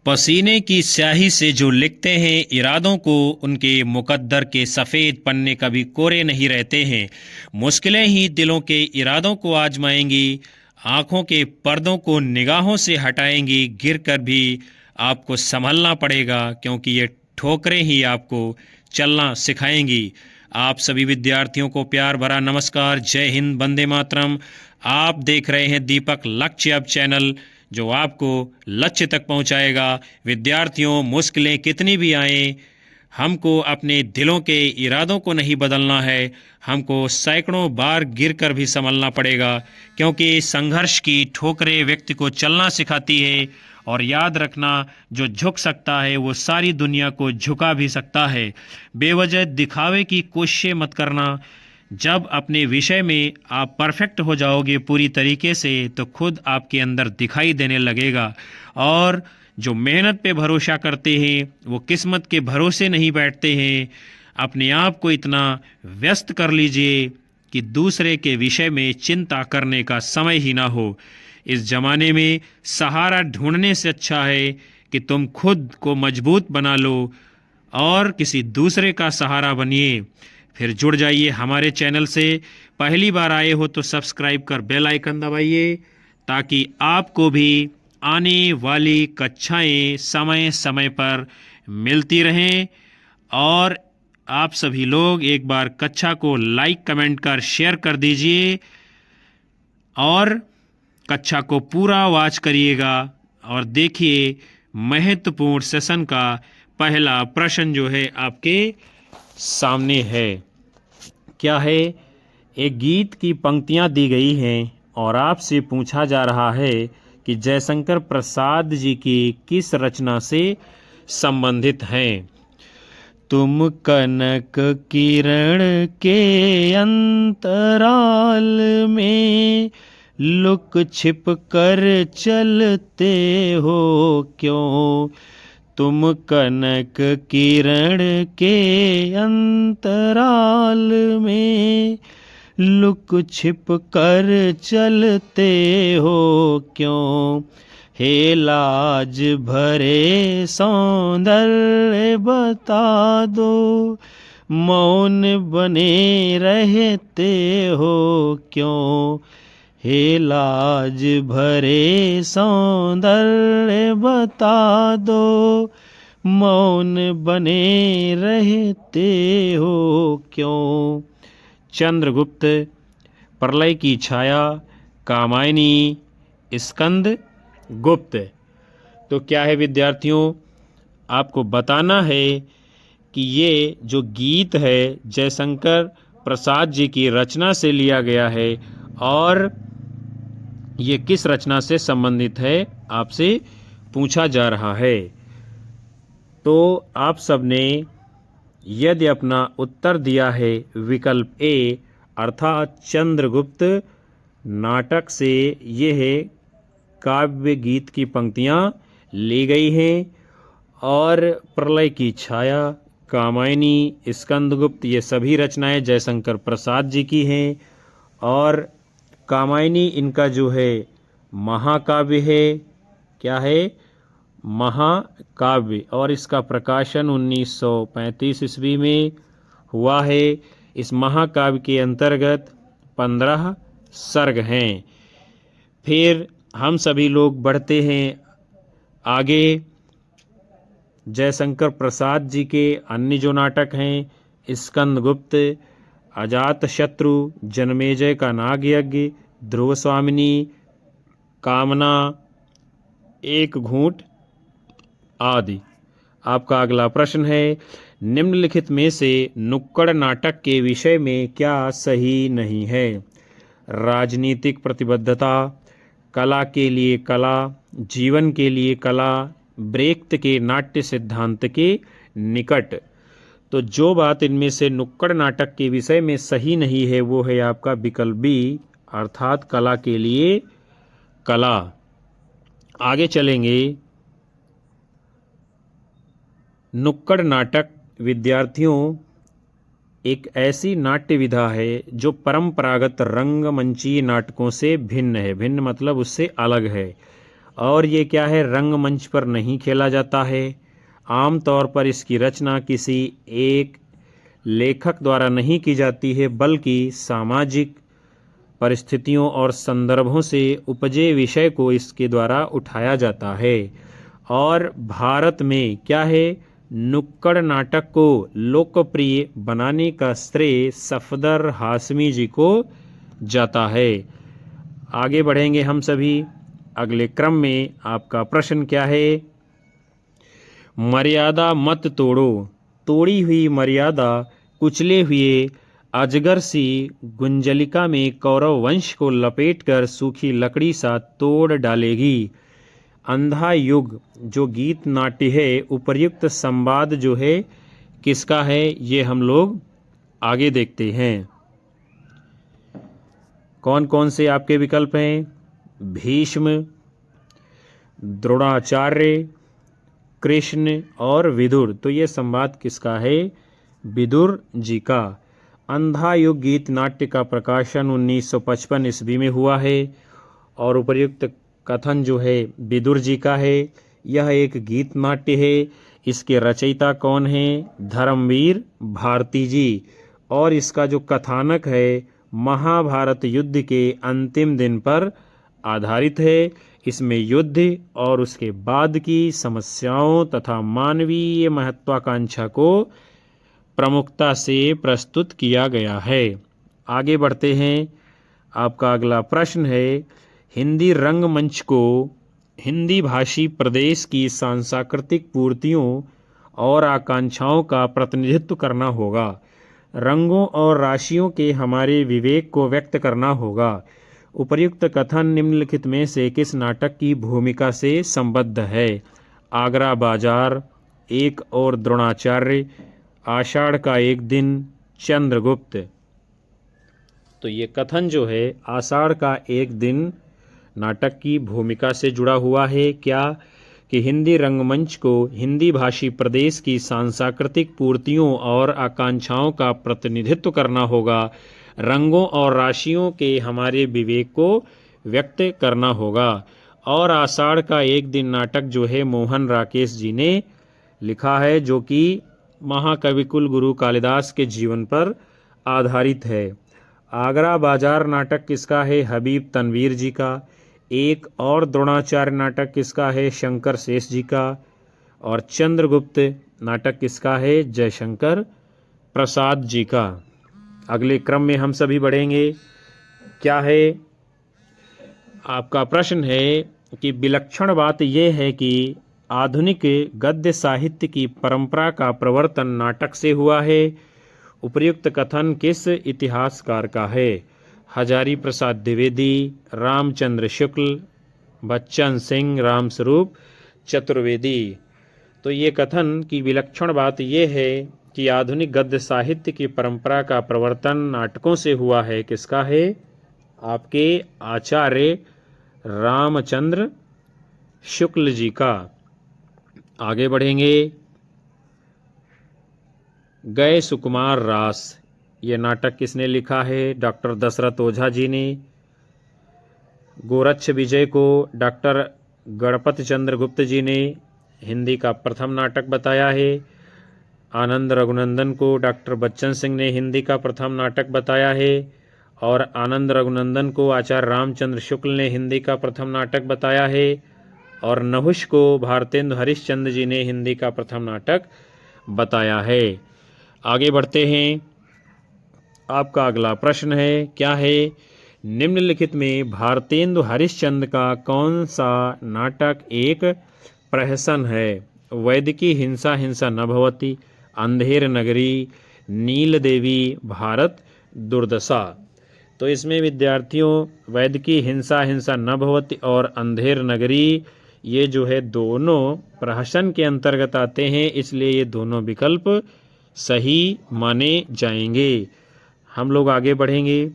पसीने की स्याही से जो लिखते हैं इरादों को, उनके मुकद्दर के सफ़ेद पन्ने कभी कोरे नहीं रहते हैं। मुश्किलें ही दिलों के इरादों को आजमाएंगी, आंखों के पर्दों को निगाहों से हटाएंगी। गिर कर भी आपको संभलना पड़ेगा, क्योंकि ये ठोकरें ही आपको चलना सिखाएंगी। आप सभी विद्यार्थियों को प्यार भरा नमस्कार। जय हिंद, वंदे मातरम। आप देख रहे हैं दीपक लक्ष्य अब चैनल, जो आपको लक्ष्य तक पहुंचाएगा। विद्यार्थियों, मुश्किलें कितनी भी आएं, हमको अपने दिलों के इरादों को नहीं बदलना है। हमको सैकड़ों बार गिरकर भी संभलना पड़ेगा, क्योंकि संघर्ष की ठोकरें व्यक्ति को चलना सिखाती है। और याद रखना, जो झुक सकता है वो सारी दुनिया को झुका भी सकता है। बेवजह दिखावे की कोशिशें मत करना। जब अपने विषय में आप परफेक्ट हो जाओगे पूरी तरीके से, तो खुद आपके अंदर दिखाई देने लगेगा। और जो मेहनत पे भरोसा करते हैं वो किस्मत के भरोसे नहीं बैठते हैं। अपने आप को इतना व्यस्त कर लीजिए कि दूसरे के विषय में चिंता करने का समय ही ना हो। इस जमाने में सहारा ढूंढने से अच्छा है कि तुम खुद को मजबूत बना लो और किसी दूसरे का सहारा बनिए। फिर जुड़ जाइए हमारे चैनल से। पहली बार आए हो तो सब्सक्राइब कर बेल आइकन दबाइए, ताकि आपको भी आने वाली कक्षाएं समय समय पर मिलती रहें। और आप सभी लोग एक बार कक्षा को लाइक, कमेंट कर शेयर कर दीजिए और कक्षा को पूरा वॉच करिएगा। और देखिए, महत्वपूर्ण सेशन का पहला प्रश्न जो है आपके सामने है। क्या है? एक गीत की पंक्तियां दी गई हैं और आपसे पूछा जा रहा है कि जयशंकर प्रसाद जी की किस रचना से संबंधित हैं। तुम कनक किरण के अंतराल में लुक छिप कर चलते हो क्यों? तुम कनक किरण के अंतराल में लुक छिप कर चलते हो क्यों? हे लाज भरे सौंदर्य बता दो, मौन बने रहते हो क्यों? हे लाज भरे सौंदर्य बता दो, मौन बने रहते हो क्यों? चंद्रगुप्त, प्रलय की छाया, कामायनी, स्कंद गुप्त। तो क्या है विद्यार्थियों, आपको बताना है कि ये जो गीत है जयशंकर प्रसाद जी की रचना से लिया गया है और ये किस रचना से संबंधित है, आपसे पूछा जा रहा है। तो आप सबने यदि अपना उत्तर दिया है विकल्प ए, अर्थात चंद्रगुप्त नाटक से यह काव्य गीत की पंक्तियां ली गई हैं, और प्रलय की छाया, कामायनी, स्कंदगुप्त ये सभी रचनाएं जयशंकर प्रसाद जी की हैं। और कामायनी इनका जो है महाकाव्य है। क्या है? महाकाव्य। और इसका प्रकाशन 1935 ईस्वी में हुआ है। इस महाकाव्य के अंतर्गत 15 सर्ग हैं। फिर हम सभी लोग बढ़ते हैं आगे। जयशंकर प्रसाद जी के अन्य जो नाटक हैं, स्कंदगुप्त, अजातशत्रु, जन्मेजय का नाग यज्ञ, ध्रुव स्वामिनी, कामना, एक घूंट आदि। आपका अगला प्रश्न है, निम्नलिखित में से नुक्कड़ नाटक के विषय में क्या सही नहीं है? राजनीतिक प्रतिबद्धता, कला के लिए कला, जीवन के लिए कला, ब्रेख्त के नाट्य सिद्धांत के निकट। तो जो बात इनमें से नुक्कड़ नाटक के विषय में सही नहीं है वो है आपका विकल्प बी, अर्थात कला के लिए कला। आगे चलेंगे। नुक्कड़ नाटक विद्यार्थियों एक ऐसी नाट्य विधा है जो परंपरागत रंगमंची नाटकों से भिन्न है। भिन्न मतलब उससे अलग है। और ये क्या है, रंगमंच पर नहीं खेला जाता है। आमतौर पर इसकी रचना किसी एक लेखक द्वारा नहीं की जाती है, बल्कि सामाजिक परिस्थितियों और संदर्भों से उपजे विषय को इसके द्वारा उठाया जाता है। और भारत में क्या है, नुक्कड़ नाटक को लोकप्रिय बनाने का श्रेय सफदर हाशमी जी को जाता है। आगे बढ़ेंगे हम सभी। अगले क्रम में आपका प्रश्न क्या है, मर्यादा मत तोड़ो, तोड़ी हुई मर्यादा कुचले हुए अजगर सी गुंजलिका में कौरव वंश को लपेटकर सूखी लकड़ी सा तोड़ डालेगी। अंधा युग जो गीत नाट्य है, उपर्युक्त संवाद जो है किसका है, ये हम लोग आगे देखते हैं। कौन कौन से आपके विकल्प हैं, भीष्म, द्रोणाचार्य, कृष्ण और विदुर। तो ये संवाद किसका है, विदुर जी का। अंधा युग गीत नाट्य का प्रकाशन 1955 ईस्वी में हुआ है और उपर्युक्त कथन जो है विदुर जी का है। यह एक गीत नाट्य है। इसके रचयिता कौन हैं, धर्मवीर भारती जी। और इसका जो कथानक है महाभारत युद्ध के अंतिम दिन पर आधारित है। इसमें युद्ध और उसके बाद की समस्याओं तथा मानवीय महत्वाकांक्षा को प्रमुखता से प्रस्तुत किया गया है। आगे बढ़ते हैं। आपका अगला प्रश्न है, हिंदी रंगमंच को हिंदी भाषी प्रदेश की सांस्कृतिक पूर्तियों और आकांक्षाओं का प्रतिनिधित्व करना होगा। रंगों और राशियों के हमारे विवेक को व्यक्त करना होगा। उपर्युक्त कथन निम्नलिखित में से किस नाटक की भूमिका से संबद्ध है। आगरा बाजार, एक और द्रोणाचार्य, आषाढ़ का एक दिन, चंद्रगुप्त। तो ये कथन जो है आषाढ़ का एक दिन नाटक की भूमिका से जुड़ा हुआ है। क्या कि हिंदी रंगमंच को हिंदी भाषी प्रदेश की सांस्कृतिक पूर्तियों और आकांक्षाओं का प्रतिनिधित्व करना होगा। रंगों और राशियों के हमारे विवेक को व्यक्त करना होगा। और आषाढ़ का एक दिन नाटक जो है मोहन राकेश जी ने लिखा है, जो कि महाकवि कुल गुरु कालिदास के जीवन पर आधारित है। आगरा बाजार नाटक किसका है, हबीब तनवीर जी का। एक और द्रोणाचार्य नाटक किसका है, शंकर शेष जी का। और चंद्रगुप्त नाटक किसका है, जयशंकर प्रसाद जी का। अगले क्रम में हम सभी बढ़ेंगे। क्या है आपका प्रश्न है कि विलक्षण बात यह है कि आधुनिक गद्य साहित्य की परंपरा का प्रवर्तन नाटक से हुआ है। उपर्युक्त कथन किस इतिहासकार का है। हजारी प्रसाद द्विवेदी, रामचंद्र शुक्ल, बच्चन सिंह, रामस्वरूप चतुर्वेदी। तो ये कथन की विलक्षण बात यह है कि आधुनिक गद्य साहित्य की परंपरा का प्रवर्तन नाटकों से हुआ है। किसका है, आपके आचार्य रामचंद्र शुक्ल जी का। आगे बढ़ेंगे। गए सुकुमार रास, ये नाटक किसने लिखा है, डॉक्टर दशरथ ओझा जी ने। गोरक्ष विजय को डॉक्टर गणपत चंद्र गुप्त जी ने हिंदी का प्रथम नाटक बताया है। आनंद रघुनंदन को डॉक्टर बच्चन सिंह ने हिंदी का प्रथम नाटक बताया है। और आनंद रघुनंदन को आचार्य रामचंद्र शुक्ल ने हिंदी का प्रथम नाटक बताया है। और नहुष को भारतेंदु हरिश्चंद्र जी ने हिंदी का प्रथम नाटक बताया है। आगे बढ़ते हैं। आपका अगला प्रश्न है, क्या है, निम्नलिखित में भारतेंदु हरिश्चंद्र का कौन सा नाटक एक प्रहसन है। वैदिकी हिंसा हिंसा न भवति, अंधेर नगरी, नील देवी, भारत दुर्दशा। तो इसमें विद्यार्थियों वैदिकी हिंसा हिंसा न भवति और अंधेर नगरी ये जो है दोनों प्रहसन के अंतर्गत आते हैं, इसलिए ये दोनों विकल्प सही माने जाएंगे। हम लोग आगे बढ़ेंगे।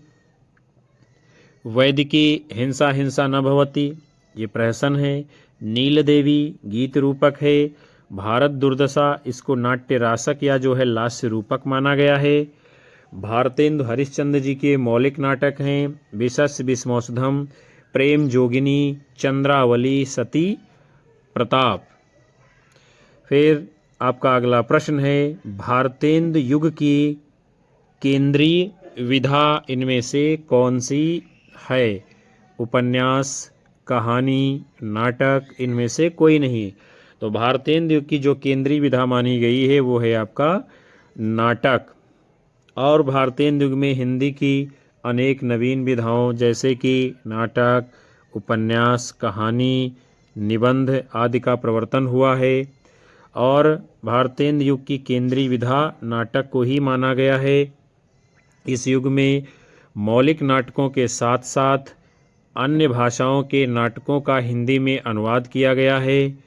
वैदिकी हिंसा हिंसा न भवति ये प्रहसन है। नील देवी गीत रूपक है। भारत दुर्दशा इसको नाट्य रासक या जो है लास्य रूपक माना गया है। भारतेंदु हरिश्चंद्र जी के मौलिक नाटक हैं विशस्य विस्मौषधम, प्रेम जोगिनी, चंद्रावली, सती प्रताप। फिर आपका अगला प्रश्न है, भारतेंदु युग की केंद्रीय विधा इनमें से कौन सी है? उपन्यास, कहानी, नाटक, इनमें से कोई नहीं। तो भारतेंदु युग की जो केंद्रीय विधा मानी गई है वो है आपका नाटक। और भारतेंदु युग में हिंदी की अनेक नवीन विधाओं जैसे कि नाटक, उपन्यास, कहानी, निबंध आदि का प्रवर्तन हुआ है। और भारतेंदु युग की केंद्रीय विधा नाटक को ही माना गया है। इस युग में मौलिक नाटकों के साथ साथ अन्य भाषाओं के नाटकों का हिंदी में अनुवाद किया गया है।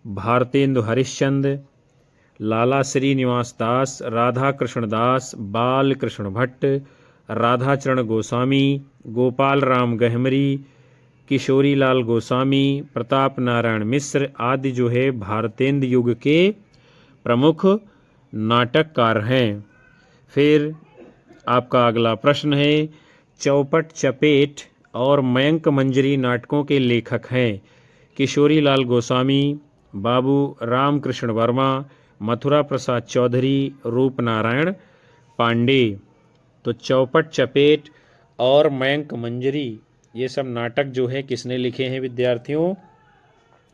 भारतेंदु हरिश्चंद्र, लाला श्रीनिवास दास, राधा कृष्ण दास, बाल कृष्ण भट्ट, राधाचरण गोस्वामी, गोपाल राम गहमरी, किशोरी लाल गोस्वामी, प्रताप नारायण मिश्र आदि जो है भारतेंदु युग के प्रमुख नाटककार हैं। फिर आपका अगला प्रश्न है, चौपट, चपेट और मयंक मंजरी नाटकों के लेखक हैं? किशोरी लाल गोस्वामी, बाबू रामकृष्ण वर्मा, मथुरा प्रसाद चौधरी, रूपनारायण पांडे। तो चौपट, चपेट और मयंक मंजरी ये सब नाटक जो है किसने लिखे हैं विद्यार्थियों?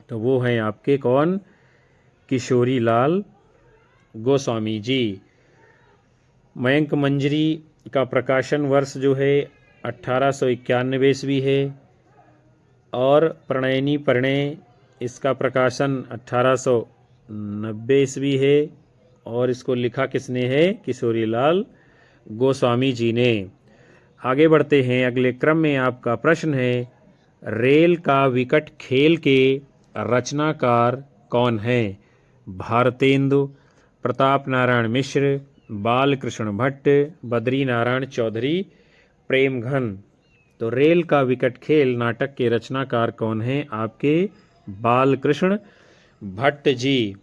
तो वो हैं आपके कौन? किशोरी लाल गोस्वामी जी। मयंक मंजरी का प्रकाशन वर्ष जो है 1891 ईस्वी है। और प्रणयनी परिणय इसका प्रकाशन 1890 ईस्वी है। और इसको लिखा किसने है? किशोरी लाल गोस्वामी जी ने। आगे बढ़ते हैं, अगले क्रम में आपका प्रश्न है, रेल का विकट खेल के रचनाकार कौन है? भारतेंदु, प्रताप नारायण मिश्र, बालकृष्ण भट्ट, बद्री नारायण चौधरी, प्रेमघन। तो रेल का विकट खेल नाटक के रचनाकार कौन हैं? आपके बालकृष्ण भट्ट जी।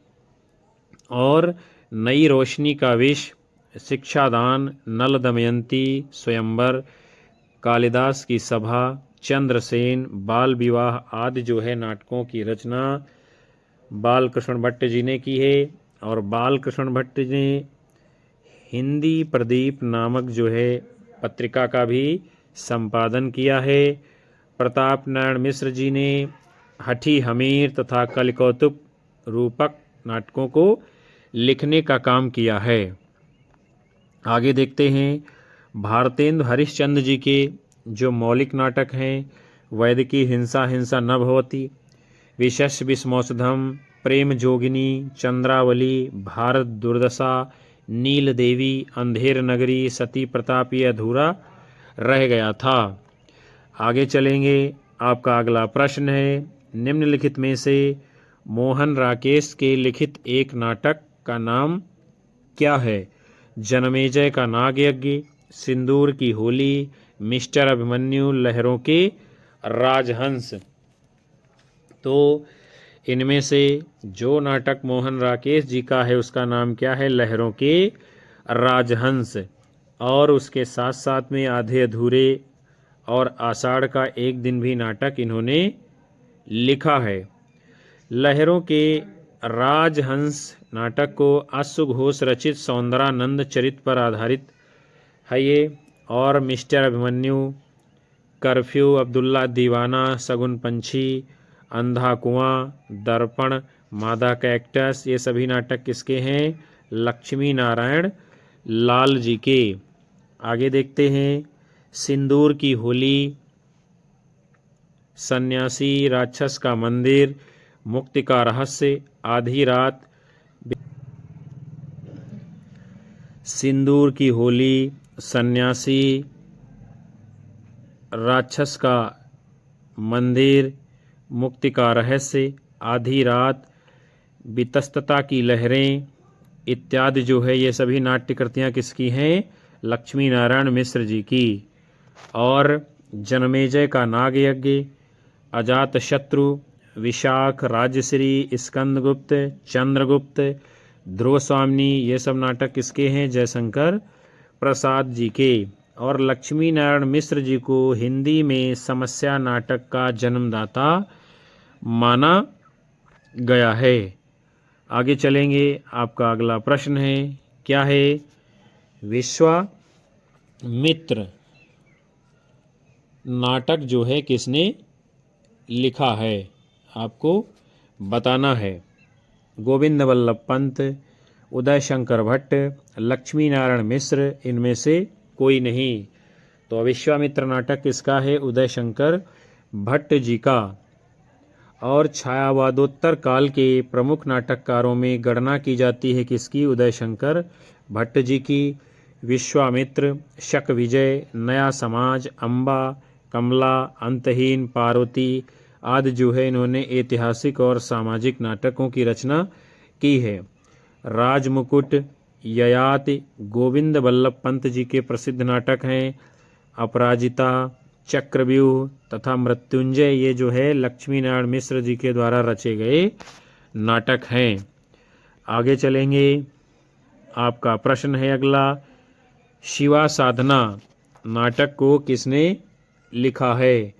और नई रोशनी का विष, शिक्षादान, नल दमयंती, स्वयंवर, कालिदास की सभा, चंद्रसेन, बाल विवाह आदि जो है नाटकों की रचना बालकृष्ण भट्ट जी ने की है। और बालकृष्ण भट्ट ने हिंदी प्रदीप नामक जो है पत्रिका का भी संपादन किया है। प्रताप नारायण मिश्र जी ने हठी हमीर तथा कलिकौतुक रूपक नाटकों को लिखने का काम किया है। आगे देखते हैं, भारतेंदु हरिश्चंद्र जी के जो मौलिक नाटक हैं, वैदिकी हिंसा हिंसा न भवति, विशेष विषमौषधम, प्रेम जोगिनी, चंद्रावली, भारत दुर्दशा, नील देवी, अंधेर नगरी, सती प्रताप ये अधूरा रह गया था। आगे चलेंगे, आपका अगला प्रश्न है, निम्नलिखित में से मोहन राकेश के लिखित एक नाटक का नाम क्या है? जनमेजय का नागयज्ञ, सिंदूर की होली, मिस्टर अभिमन्यु, लहरों के राजहंस। तो इनमें से जो नाटक मोहन राकेश जी का है उसका नाम क्या है? लहरों के राजहंस। और उसके साथ साथ में आधे अधूरे और आषाढ़ का एक दिन भी नाटक इन्होंने लिखा है। लहरों के राजहंस नाटक को अश्व घोष रचित सौंदरानंद चरित्र पर आधारित है ये। और मिस्टर अभिमन्यु, कर्फ्यू, अब्दुल्ला दीवाना, शगुन पंछी, अंधा कुआं, दर्पण, मादा कैक्टस, ये सभी नाटक किसके हैं? लक्ष्मी नारायण लाल जी के। आगे देखते हैं, सिंदूर की होली, सन्यासी, राक्षस का मंदिर, मुक्ति का रहस्य, आधी रात। सिंदूर की होली, सन्यासी, राक्षस का मंदिर, मुक्ति का रहस्य, आधी रात, वितस्तता की लहरें इत्यादि जो है ये सभी नाट्य कृतियाँ किसकी हैं? लक्ष्मी नारायण मिश्र जी की। और जनमेजय का नागयज्ञ, अजातशत्रु, विशाख, राजश्री, स्कंदगुप्त, चंद्रगुप्त, ध्रुव स्वामिनी, ये सब नाटक किसके हैं? जयशंकर प्रसाद जी के। और लक्ष्मी नारायण मिश्र जी को हिंदी में समस्या नाटक का जन्मदाता माना गया है। आगे चलेंगे। आपका अगला प्रश्न है, क्या है? विश्वामित्र नाटक जो है किसने लिखा है? आपको बताना है। गोविंद वल्लभ पंत, उदय शंकर भट्ट, लक्ष्मी नारायण मिश्र, इनमें से कोई नहीं। तो विश्वामित्र नाटक किसका है? उदय शंकर भट्ट जी का। और छायावादोत्तर काल के प्रमुख नाटककारों में गणना की जाती है किसकी? उदय शंकर भट्ट जी की। विश्वामित्र, शक विजय, नया समाज, अम्बा, कमला, अंतहीन, पार्वती आदि जो है इन्होंने ऐतिहासिक और सामाजिक नाटकों की रचना की है। राजमुकुट, ययाति गोविंद वल्लभ पंत जी के प्रसिद्ध नाटक हैं। अपराजिता, चक्रव्यूह तथा मृत्युंजय ये जो है लक्ष्मी नारायण मिश्र जी के द्वारा रचे गए नाटक हैं। आगे चलेंगे। आपका प्रश्न है अगला, शिवा साधना नाटक को किसने लिखा है?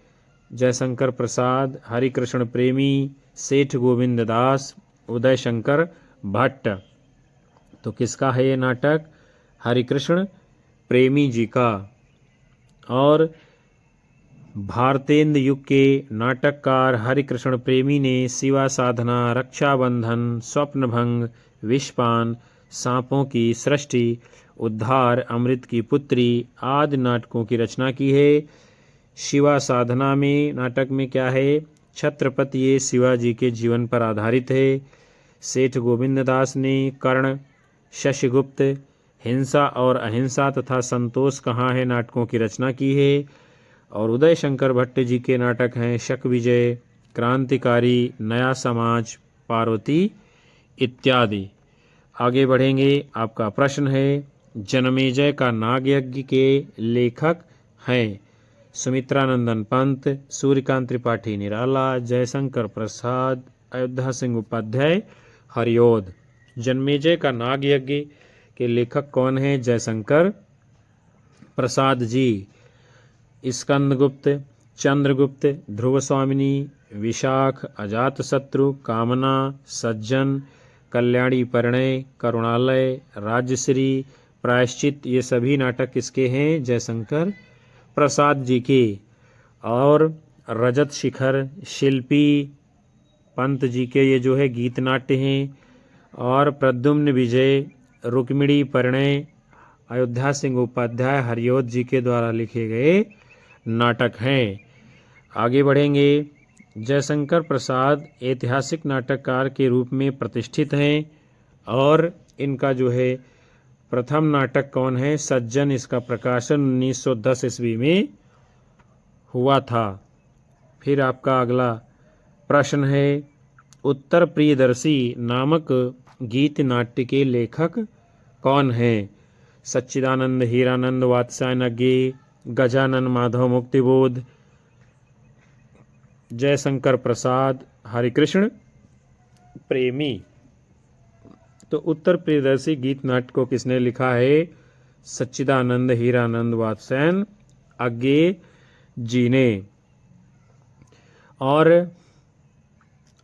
जयशंकर प्रसाद, हरिकृष्ण प्रेमी, सेठ गोविंद दास, उदय शंकर भट्ट। तो किसका है ये नाटक? हरिकृष्ण प्रेमी जी का। और भारतेंद्र युग के नाटककार हरिकृष्ण प्रेमी ने शिवा साधना, रक्षाबंधन, स्वप्नभंग, विषपान, सांपों की सृष्टि, उद्धार, अमृत की पुत्री आदि नाटकों की रचना की है। शिवा साधना में नाटक में क्या है? छत्रपति ये शिवाजी के जीवन पर आधारित है। सेठ गोविंद दास ने कर्ण, शशिगुप्त, हिंसा और अहिंसा तथा संतोष कहाँ है नाटकों की रचना की है। और उदय शंकर भट्ट जी के नाटक हैं शक विजय, क्रांतिकारी, नया समाज, पार्वती इत्यादि। आगे बढ़ेंगे। आपका प्रश्न है, जनमेजय का नागयज्ञ के लेखक हैं सुमित्रानंदन पंत, सूर्यकांत त्रिपाठी निराला, जयशंकर प्रसाद, अयोध्या सिंह उपाध्याय, हरिओद। जनमेजय का नागयज्ञ के लेखक कौन हैं? जयशंकर प्रसाद जी। स्कंदगुप्त, चंद्रगुप्त, ध्रुव स्वामिनी, विशाख, अजातशत्रु, कामना, सज्जन, कल्याणी परिणय, करुणालय, राजश्री, प्रायश्चित ये सभी नाटक किसके हैं? जयशंकर प्रसाद जी के। और रजत शिखर, शिल्पी पंत जी के ये जो है गीत नाट्य हैं। और प्रद्युम्न विजय, रुक्मिणी परिणय, अयोध्या सिंह उपाध्याय, हरिओद जी के द्वारा लिखे गए नाटक हैं। आगे बढ़ेंगे। जयशंकर प्रसाद ऐतिहासिक नाटककार के रूप में प्रतिष्ठित हैं। और इनका जो है प्रथम नाटक कौन है? सज्जन। इसका प्रकाशन 1910 ईस्वी में हुआ था। फिर आपका अगला प्रश्न है, उत्तर प्रियदर्शी नामक गीत नाट्य के लेखक कौन हैं? सच्चिदानंद, हीरानंद, वात्स्यायन, गजानन, माधव मुक्तिबोध, जयशंकर प्रसाद, हरिकृष्ण प्रेमी। तो उत्तर प्रियदर्शी गीत नाट्य को किसने लिखा है? सच्चिदानंद, हीरानंद, वात्स्यायन जी ने। और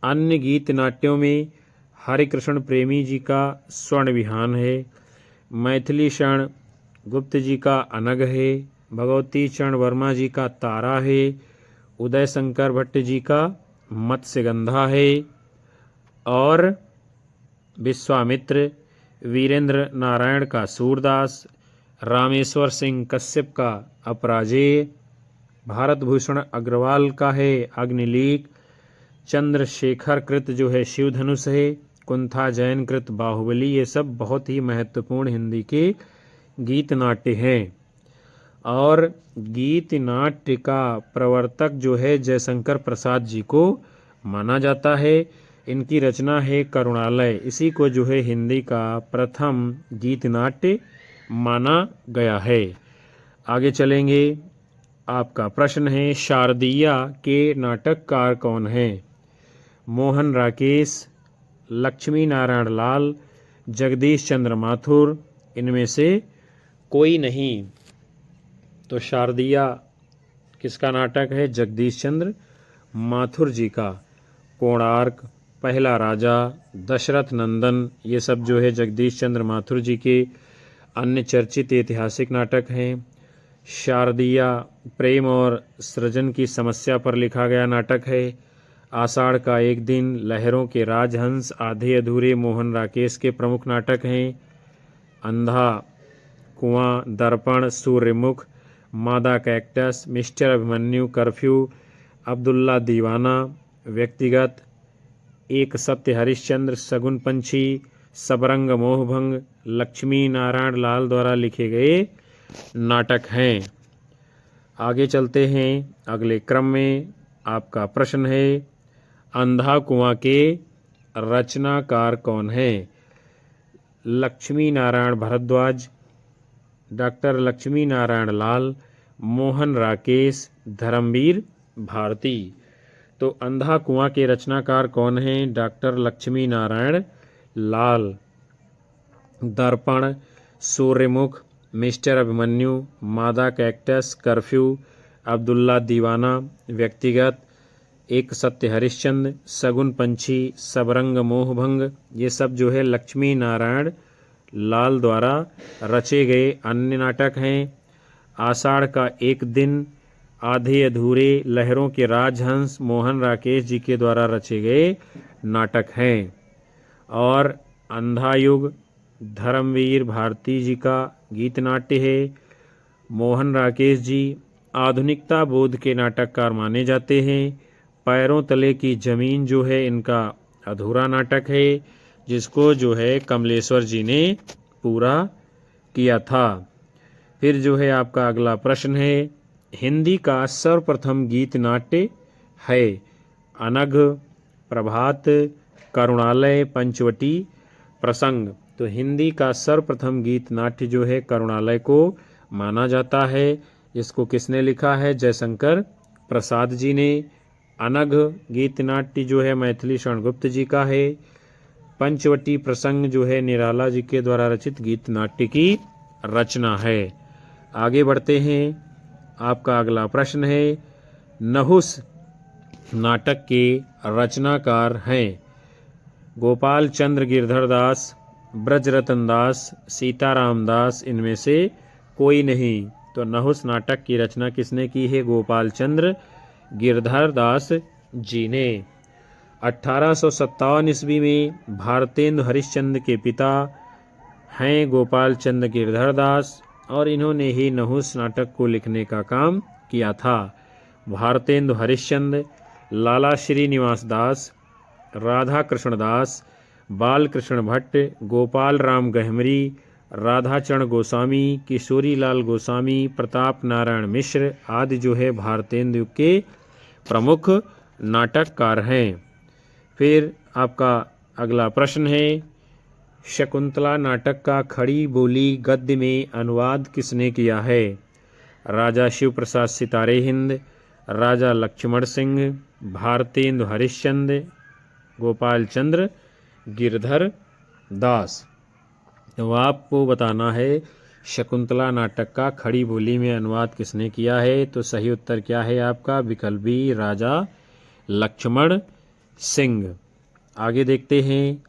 अन्य गीत नाट्यों में हरिकृष्ण प्रेमी जी का स्वर्ण विहान है, मैथिली शरण गुप्त जी का अनग है, भगवती चरण वर्मा जी का तारा है, उदय शंकर भट्ट जी का मत्स्यगंधा है। और विश्वामित्र, वीरेंद्र नारायण का सूरदास, रामेश्वर सिंह कश्यप का अपराजेय, भारत भूषण अग्रवाल का है अग्निलीक, चंद्रशेखर कृत जो है शिव धनुष है, कुंथा जैन कृत बाहुबली। ये सब बहुत ही महत्वपूर्ण हिंदी के गीत नाट्य हैं। और गीत नाट्य का प्रवर्तक जो है जयशंकर प्रसाद जी को माना जाता है। इनकी रचना है करुणालय। इसी को जो है हिंदी का प्रथम गीत नाट्य माना गया है। आगे चलेंगे। आपका प्रश्न है, शारदीया के नाटककार कौन हैं? मोहन राकेश, लक्ष्मी नारायण लाल, जगदीश चंद्र माथुर, इनमें से कोई नहीं। तो शारदिया किसका नाटक है? जगदीश चंद्र माथुर जी का। कोणार्क, पहला राजा, दशरथ नंदन, ये सब जो है जगदीश चंद्र माथुर जी के अन्य चर्चित ऐतिहासिक नाटक हैं। शारदिया प्रेम और सृजन की समस्या पर लिखा गया नाटक है। आषाढ़ का एक दिन, लहरों के राजहंस, आधे अधूरे, मोहन राकेश के प्रमुख नाटक हैं। अंधा कुआं, दर्पण, सूर्यमुख, मादा cactus, mister Abhimanyu, curfew, Abdullah दीवाना, व्यक्तिगत, एक सत्य हरिश्चंद्र, शगुन पंछी, सबरंग मोहभंग लक्ष्मी नारायण लाल द्वारा लिखे गए नाटक हैं। आगे चलते हैं अगले क्रम में। आपका प्रश्न है, अंधा कुआं के रचनाकार कौन है? लक्ष्मी नारायण भारद्वाज, डॉक्टर लक्ष्मी नारायण लाल, मोहन राकेश, धर्मवीर भारती। तो अंधा कुआं के रचनाकार कौन हैं? डॉक्टर लक्ष्मी नारायण लाल। दर्पण, सूर्यमुख, मिस्टर अभिमन्यु, मादा कैक्टस, कर्फ्यू, अब्दुल्ला दीवाना, व्यक्तिगत, एक सत्य हरिश्चंद्र, शगुन पंछी, सबरंग मोहभंग, ये सब जो है लक्ष्मी नारायण लाल द्वारा रचे गए अन्य नाटक हैं। आषाढ़ का एक दिन, आधे अधूरे, लहरों के राजहंस, मोहन राकेश जी के द्वारा रचे गए नाटक हैं। और अंधा युग धर्मवीर भारती जी का गीत नाट्य है। मोहन राकेश जी आधुनिकता बोध के नाटककार माने जाते हैं। पैरों तले की जमीन जो है इनका अधूरा नाटक है, जिसको जो है कमलेश्वर जी ने पूरा किया था। फिर जो है आपका अगला प्रश्न है, हिंदी का सर्वप्रथम गीत नाट्य है? अनघ, प्रभात, करुणालय, पंचवटी, प्रसंग। तो हिंदी का सर्वप्रथम गीत नाट्य जो है करुणालय को माना जाता है। इसको किसने लिखा है? जयशंकर प्रसाद जी ने। अनघ गीत नाट्य जो है मैथिली शरणगुप्त जी का है। पंचवटी प्रसंग जो है निराला जी के द्वारा रचित गीत नाट्य की रचना है। आगे बढ़ते हैं। आपका अगला प्रश्न है, नहुस नाटक के रचनाकार हैं? गोपाल चंद्र गिरधर दास, ब्रजरतन दास, सीताराम दास, इनमें से कोई नहीं। तो नहुस नाटक की रचना किसने की है? गोपाल चंद्र गिरधर दास जी ने। 1857 ईस्वी में भारतेंदु हरिश्चंद्र के पिता हैं गोपाल चंद्र गिरधर दास, और इन्होंने ही नहुस नाटक को लिखने का काम किया था। भारतेंदु हरिश्चंद्र, लाला श्रीनिवास दास, राधा कृष्ण दास, बालकृष्ण भट्ट, गोपाल राम गहमरी, राधाचरण गोस्वामी, किशोरी लाल गोस्वामी, प्रताप नारायण मिश्र आदि जो है भारतेंदु के प्रमुख नाटककार हैं। फिर आपका अगला प्रश्न है, शकुंतला नाटक का खड़ी बोली गद्य में अनुवाद किसने किया है? राजा शिव प्रसाद सितारे हिंद, राजा लक्ष्मण सिंह, भारतेंदु हरिश्चंद्र, गोपाल चंद्र गिरधर दास। तो आपको बताना है शकुंतला नाटक का खड़ी बोली में अनुवाद किसने किया है? तो सही उत्तर क्या है आपका? विकल्प बी, राजा लक्ष्मण सिंह। आगे देखते हैं।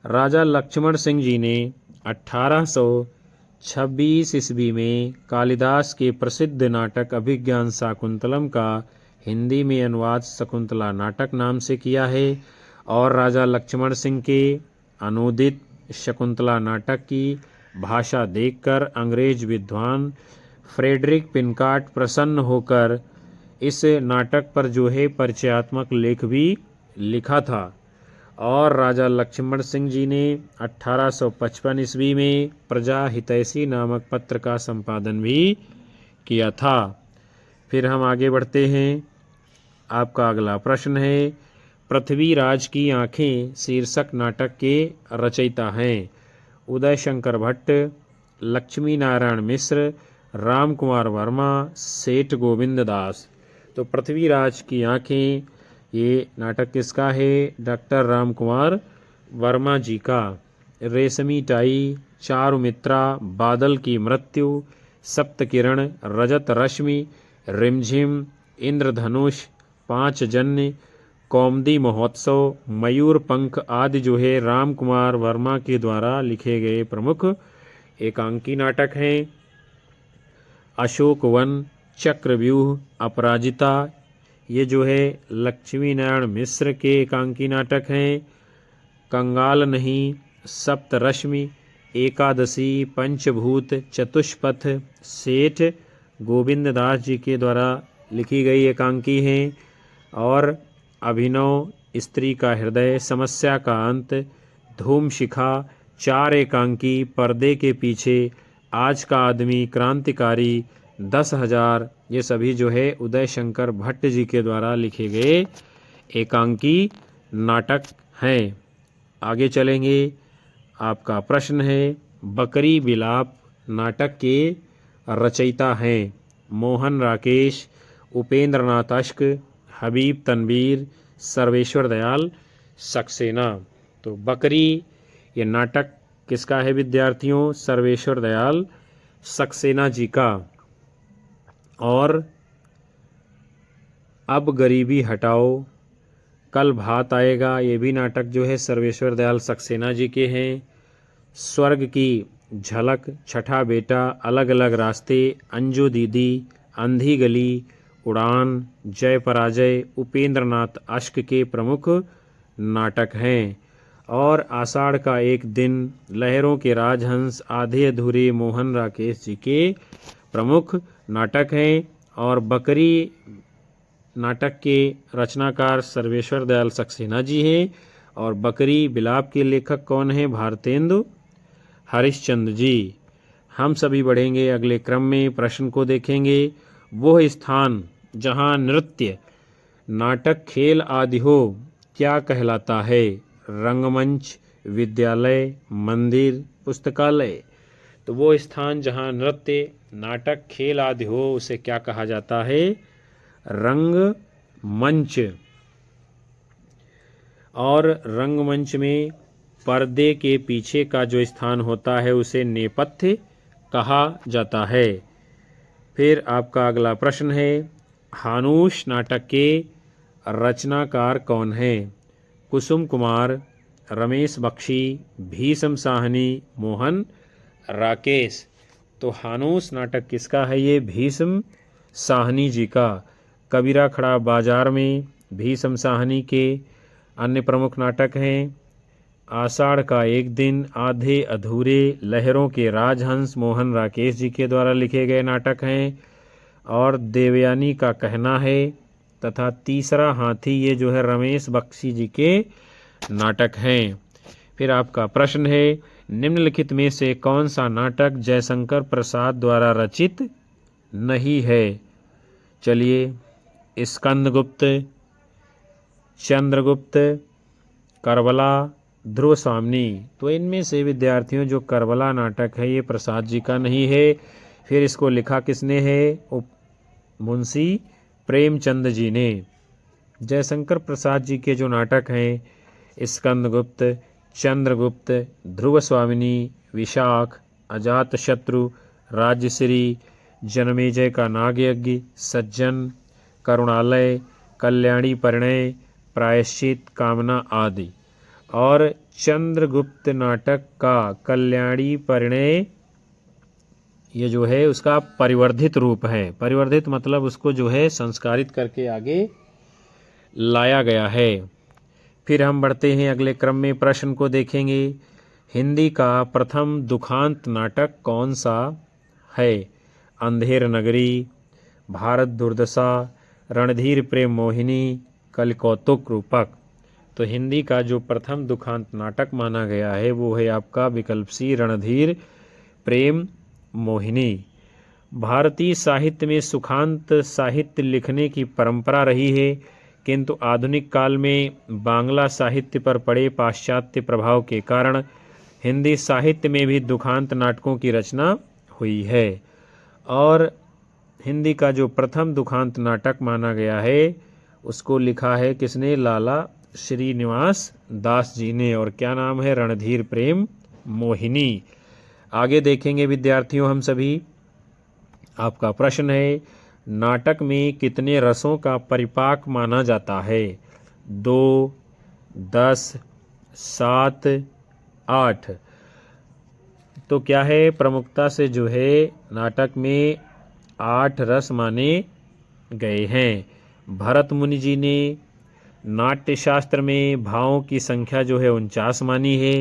राजा लक्ष्मण सिंह जी ने 1826 ईस्वी में कालिदास के प्रसिद्ध नाटक अभिज्ञान शाकुंतलम का हिंदी में अनुवाद शकुंतला नाटक नाम से किया है। और राजा लक्ष्मण सिंह के अनुदित शकुंतला नाटक की भाषा देखकर अंग्रेज विद्वान फ्रेडरिक पिनकार्ट प्रसन्न होकर इस नाटक पर जो है परिचयात्मक लेख भी लिखा था। और राजा लक्ष्मण सिंह जी ने 1855 ईस्वी में प्रजा हितैषी नामक पत्र का संपादन भी किया था। फिर हम आगे बढ़ते हैं। आपका अगला प्रश्न है, पृथ्वीराज की आंखें शीर्षक नाटक के रचयिता हैं? उदय शंकर भट्ट, लक्ष्मी नारायण मिश्र, राम कुमार वर्मा, सेठ गोविंद दास। तो पृथ्वीराज की आंखें ये नाटक किसका है? डॉक्टर राम कुमार वर्मा जी का। रेशमी टाई, चारुमित्रा, बादल की मृत्यु, सप्तकिरण, रजत रश्मि, रिमझिम, इंद्रधनुष, पांच जन्य, कौमुदी महोत्सव, मयूर पंख आदि जो है राम कुमार वर्मा के द्वारा लिखे गए प्रमुख एकांकी नाटक हैं। अशोक वन, चक्रव्यूह, अपराजिता, ये जो है लक्ष्मी नारायण मिश्र के एकांकी नाटक हैं। कंगाल नहीं, सप्तरश्मि, एकादशी, पंचभूत, चतुष्पथ, सेठ गोविंद दास जी के द्वारा लिखी गई एकांकी हैं। और अभिनव, स्त्री का हृदय, समस्या का अंत, धूम शिखा, चार एकांकी, पर्दे के पीछे, आज का आदमी, क्रांतिकारी, 10,000, ये सभी जो है उदय शंकर भट्ट जी के द्वारा लिखे गए एकांकी नाटक हैं। आगे चलेंगे। आपका प्रश्न है, बकरी बिलाप नाटक के रचयिता हैं मोहन राकेश, उपेंद्र नाथ अश्क, हबीब तनवीर, सर्वेश्वर दयाल सक्सेना। तो बकरी ये नाटक किसका है विद्यार्थियों? सर्वेश्वर दयाल सक्सेना जी का। और अब गरीबी हटाओ, कल भात आएगा, ये भी नाटक जो है सर्वेश्वर दयाल सक्सेना जी के हैं। स्वर्ग की झलक, छठा बेटा, अलग अलग रास्ते, अंजू दीदी, अंधी गली, उड़ान, जय पराजय, उपेंद्र नाथ अश्क के प्रमुख नाटक हैं। और आषाढ़ का एक दिन, लहरों के राजहंस, आधे अधूरे मोहन राकेश जी के प्रमुख नाटक हैं। और बकरी नाटक के रचनाकार सर्वेश्वर दयाल सक्सेना जी हैं। और बकरी बिलाप के लेखक कौन हैं? भारतेंदु हरिश्चंद्र जी। हम सभी बढ़ेंगे अगले क्रम में, प्रश्न को देखेंगे। वह स्थान जहाँ नृत्य, नाटक, खेल आदि हो क्या कहलाता है? रंगमंच, विद्यालय, मंदिर, पुस्तकालय। तो वो स्थान जहाँ नृत्य, नाटक, खेल आदि हो उसे क्या कहा जाता है? रंगमंच। और रंगमंच में पर्दे के पीछे का जो स्थान होता है उसे नेपथ्य कहा जाता है। फिर आपका अगला प्रश्न है, हानूश नाटक के रचनाकार कौन हैं? कुसुम कुमार, रमेश बख्शी, भीष्म साहनी, मोहन राकेश। तो हानूस नाटक किसका है? ये भीष्म साहनी जी का। कबीरा खड़ा बाजार में भीष्म साहनी के अन्य प्रमुख नाटक हैं। आषाढ़ का एक दिन, आधे अधूरे, लहरों के राजहंस मोहन राकेश जी के द्वारा लिखे गए नाटक हैं। और देवयानी का कहना है तथा तीसरा हाथी, ये जो है रमेश बख्शी जी के नाटक हैं। फिर आपका प्रश्न है, निम्नलिखित में से कौन सा नाटक जयशंकर प्रसाद द्वारा रचित नहीं है? चलिए, स्कंदगुप्त, चंद्रगुप्त, करबला, ध्रुव स्वामिनी। तो इनमें से विद्यार्थियों जो करबला नाटक है ये प्रसाद जी का नहीं है। फिर इसको लिखा किसने है? मुंशी प्रेमचंद जी ने। जयशंकर प्रसाद जी के जो नाटक हैं स्कंदगुप्त, चंद्रगुप्त, ध्रुव स्वामिनी, विशाख, अजातशत्रु, राज्यश्री, जनमेजय का नागयज्ञ, सज्जन, करुणालय, कल्याणी परिणय, प्रायश्चित, कामना आदि। और चंद्रगुप्त नाटक का कल्याणी परिणय ये जो है उसका परिवर्धित रूप है। परिवर्धित मतलब उसको जो है संस्कारित करके आगे लाया गया है। फिर हम बढ़ते हैं अगले क्रम में, प्रश्न को देखेंगे। हिंदी का प्रथम दुखांत नाटक कौन सा है? अंधेर नगरी, भारत दुर्दशा, रणधीर प्रेम मोहिनी, कलिकौतुक रूपक। तो हिंदी का जो प्रथम दुखांत नाटक माना गया है वो है आपका विकल्प सी, रणधीर प्रेम मोहिनी। भारतीय साहित्य में सुखांत साहित्य लिखने की परंपरा रही है, किंतु आधुनिक काल में बांग्ला साहित्य पर पड़े पाश्चात्य प्रभाव के कारण हिंदी साहित्य में भी दुखांत नाटकों की रचना हुई है। और हिंदी का जो प्रथम दुखांत नाटक माना गया है उसको लिखा है किसने? लाला श्रीनिवास दास जी ने। और क्या नाम है? रणधीर प्रेम मोहिनी। आगे देखेंगे विद्यार्थियों हम सभी। आपका प्रश्न है, नाटक में कितने रसों का परिपाक माना जाता है? 2, 10, 7, 8। तो क्या है, प्रमुखता से जो है नाटक में 8 रस माने गए हैं। भरत मुनि जी ने नाट्य शास्त्र में भावों की संख्या जो है 49 मानी है,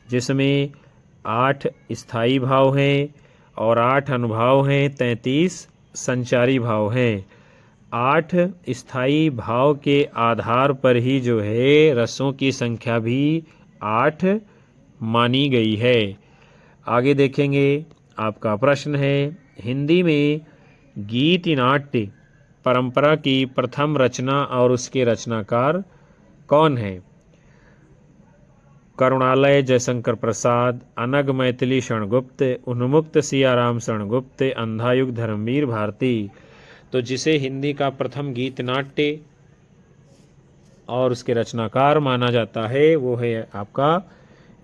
जिसमें 8 स्थायी भाव हैं और 8 अनुभाव हैं, 33 संचारी भाव हैं। 8 स्थायी भाव के आधार पर ही जो है रसों की संख्या भी 8 मानी गई है। आगे देखेंगे, आपका प्रश्न है, हिंदी में गीत नाट्य परंपरा की प्रथम रचना और उसके रचनाकार कौन है? करुणालय जयशंकर प्रसाद, अनग मैथिली शरणगुप्त, उन्मुक्त सियाराम शरणगुप्त, अंधायुग धर्मवीर भारती। तो जिसे हिंदी का प्रथम गीत नाट्य और उसके रचनाकार माना जाता है वो है आपका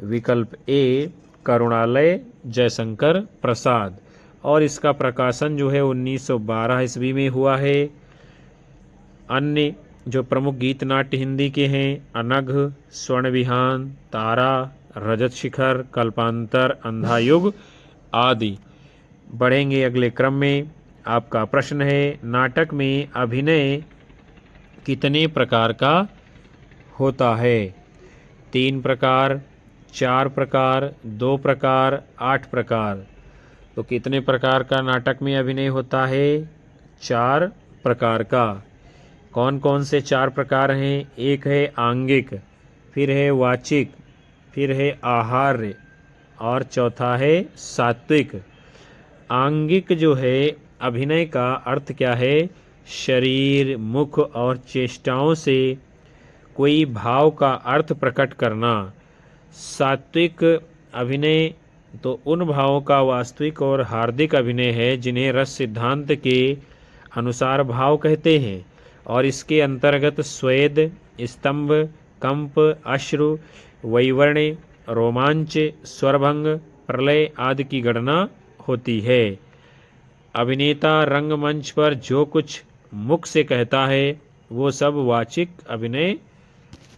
विकल्प ए, करुणालय जयशंकर प्रसाद। और इसका प्रकाशन जो है 1912 ईस्वी में हुआ है। अन्य जो प्रमुख गीत नाट्य हिंदी के हैं, अनघ, स्वर्ण विहान, तारा, रजत शिखर, कल्पांतर, अंधायुग आदि। बढ़ेंगे अगले क्रम में। आपका प्रश्न है, नाटक में अभिनय कितने प्रकार का होता है? 3 प्रकार, 4 प्रकार, 2 प्रकार, 8 प्रकार। तो कितने प्रकार का नाटक में अभिनय होता है? 4 प्रकार का। कौन कौन से 4 प्रकार हैं? एक है आंगिक, फिर है वाचिक, फिर है आहार्य और चौथा है सात्विक। आंगिक जो है अभिनय का अर्थ क्या है? शरीर, मुख और चेष्टाओं से कोई भाव का अर्थ प्रकट करना। सात्विक अभिनय तो उन भावों का वास्तविक और हार्दिक अभिनय है जिन्हें रस सिद्धांत के अनुसार भाव कहते हैं, और इसके अंतर्गत स्वेद, स्तंभ, कंप, अश्रु, वैवर्ण्य, रोमांच, स्वरभंग, प्रलय आदि की गणना होती है। अभिनेता रंगमंच पर जो कुछ मुख से कहता है वो सब वाचिक अभिनय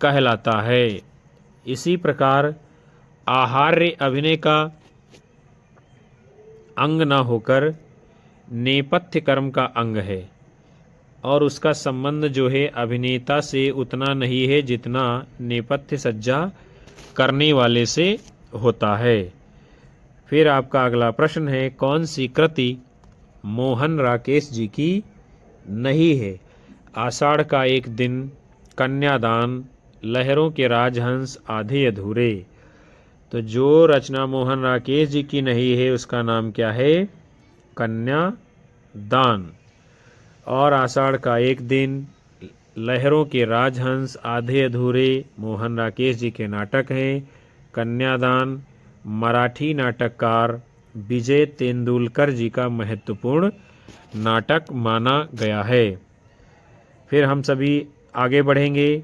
कहलाता है। इसी प्रकार आहार्य अभिनय का अंग न होकर नेपथ्य कर्म का अंग है, और उसका संबंध जो है अभिनेता से उतना नहीं है जितना नेपथ्य सज्जा करने वाले से होता है। फिर आपका अगला प्रश्न है, कौन सी कृति मोहन राकेश जी की नहीं है? आषाढ़ का एक दिन, कन्यादान, लहरों के राजहंस, आधे अधूरे। तो जो रचना मोहन राकेश जी की नहीं है उसका नाम क्या है? कन्यादान। और आषाढ़ का एक दिन, लहरों के राजहंस, आधे अधूरे मोहन राकेश जी के नाटक हैं। कन्यादान मराठी नाटककार विजय तेंदुलकर जी का महत्वपूर्ण नाटक माना गया है। फिर हम सभी आगे बढ़ेंगे।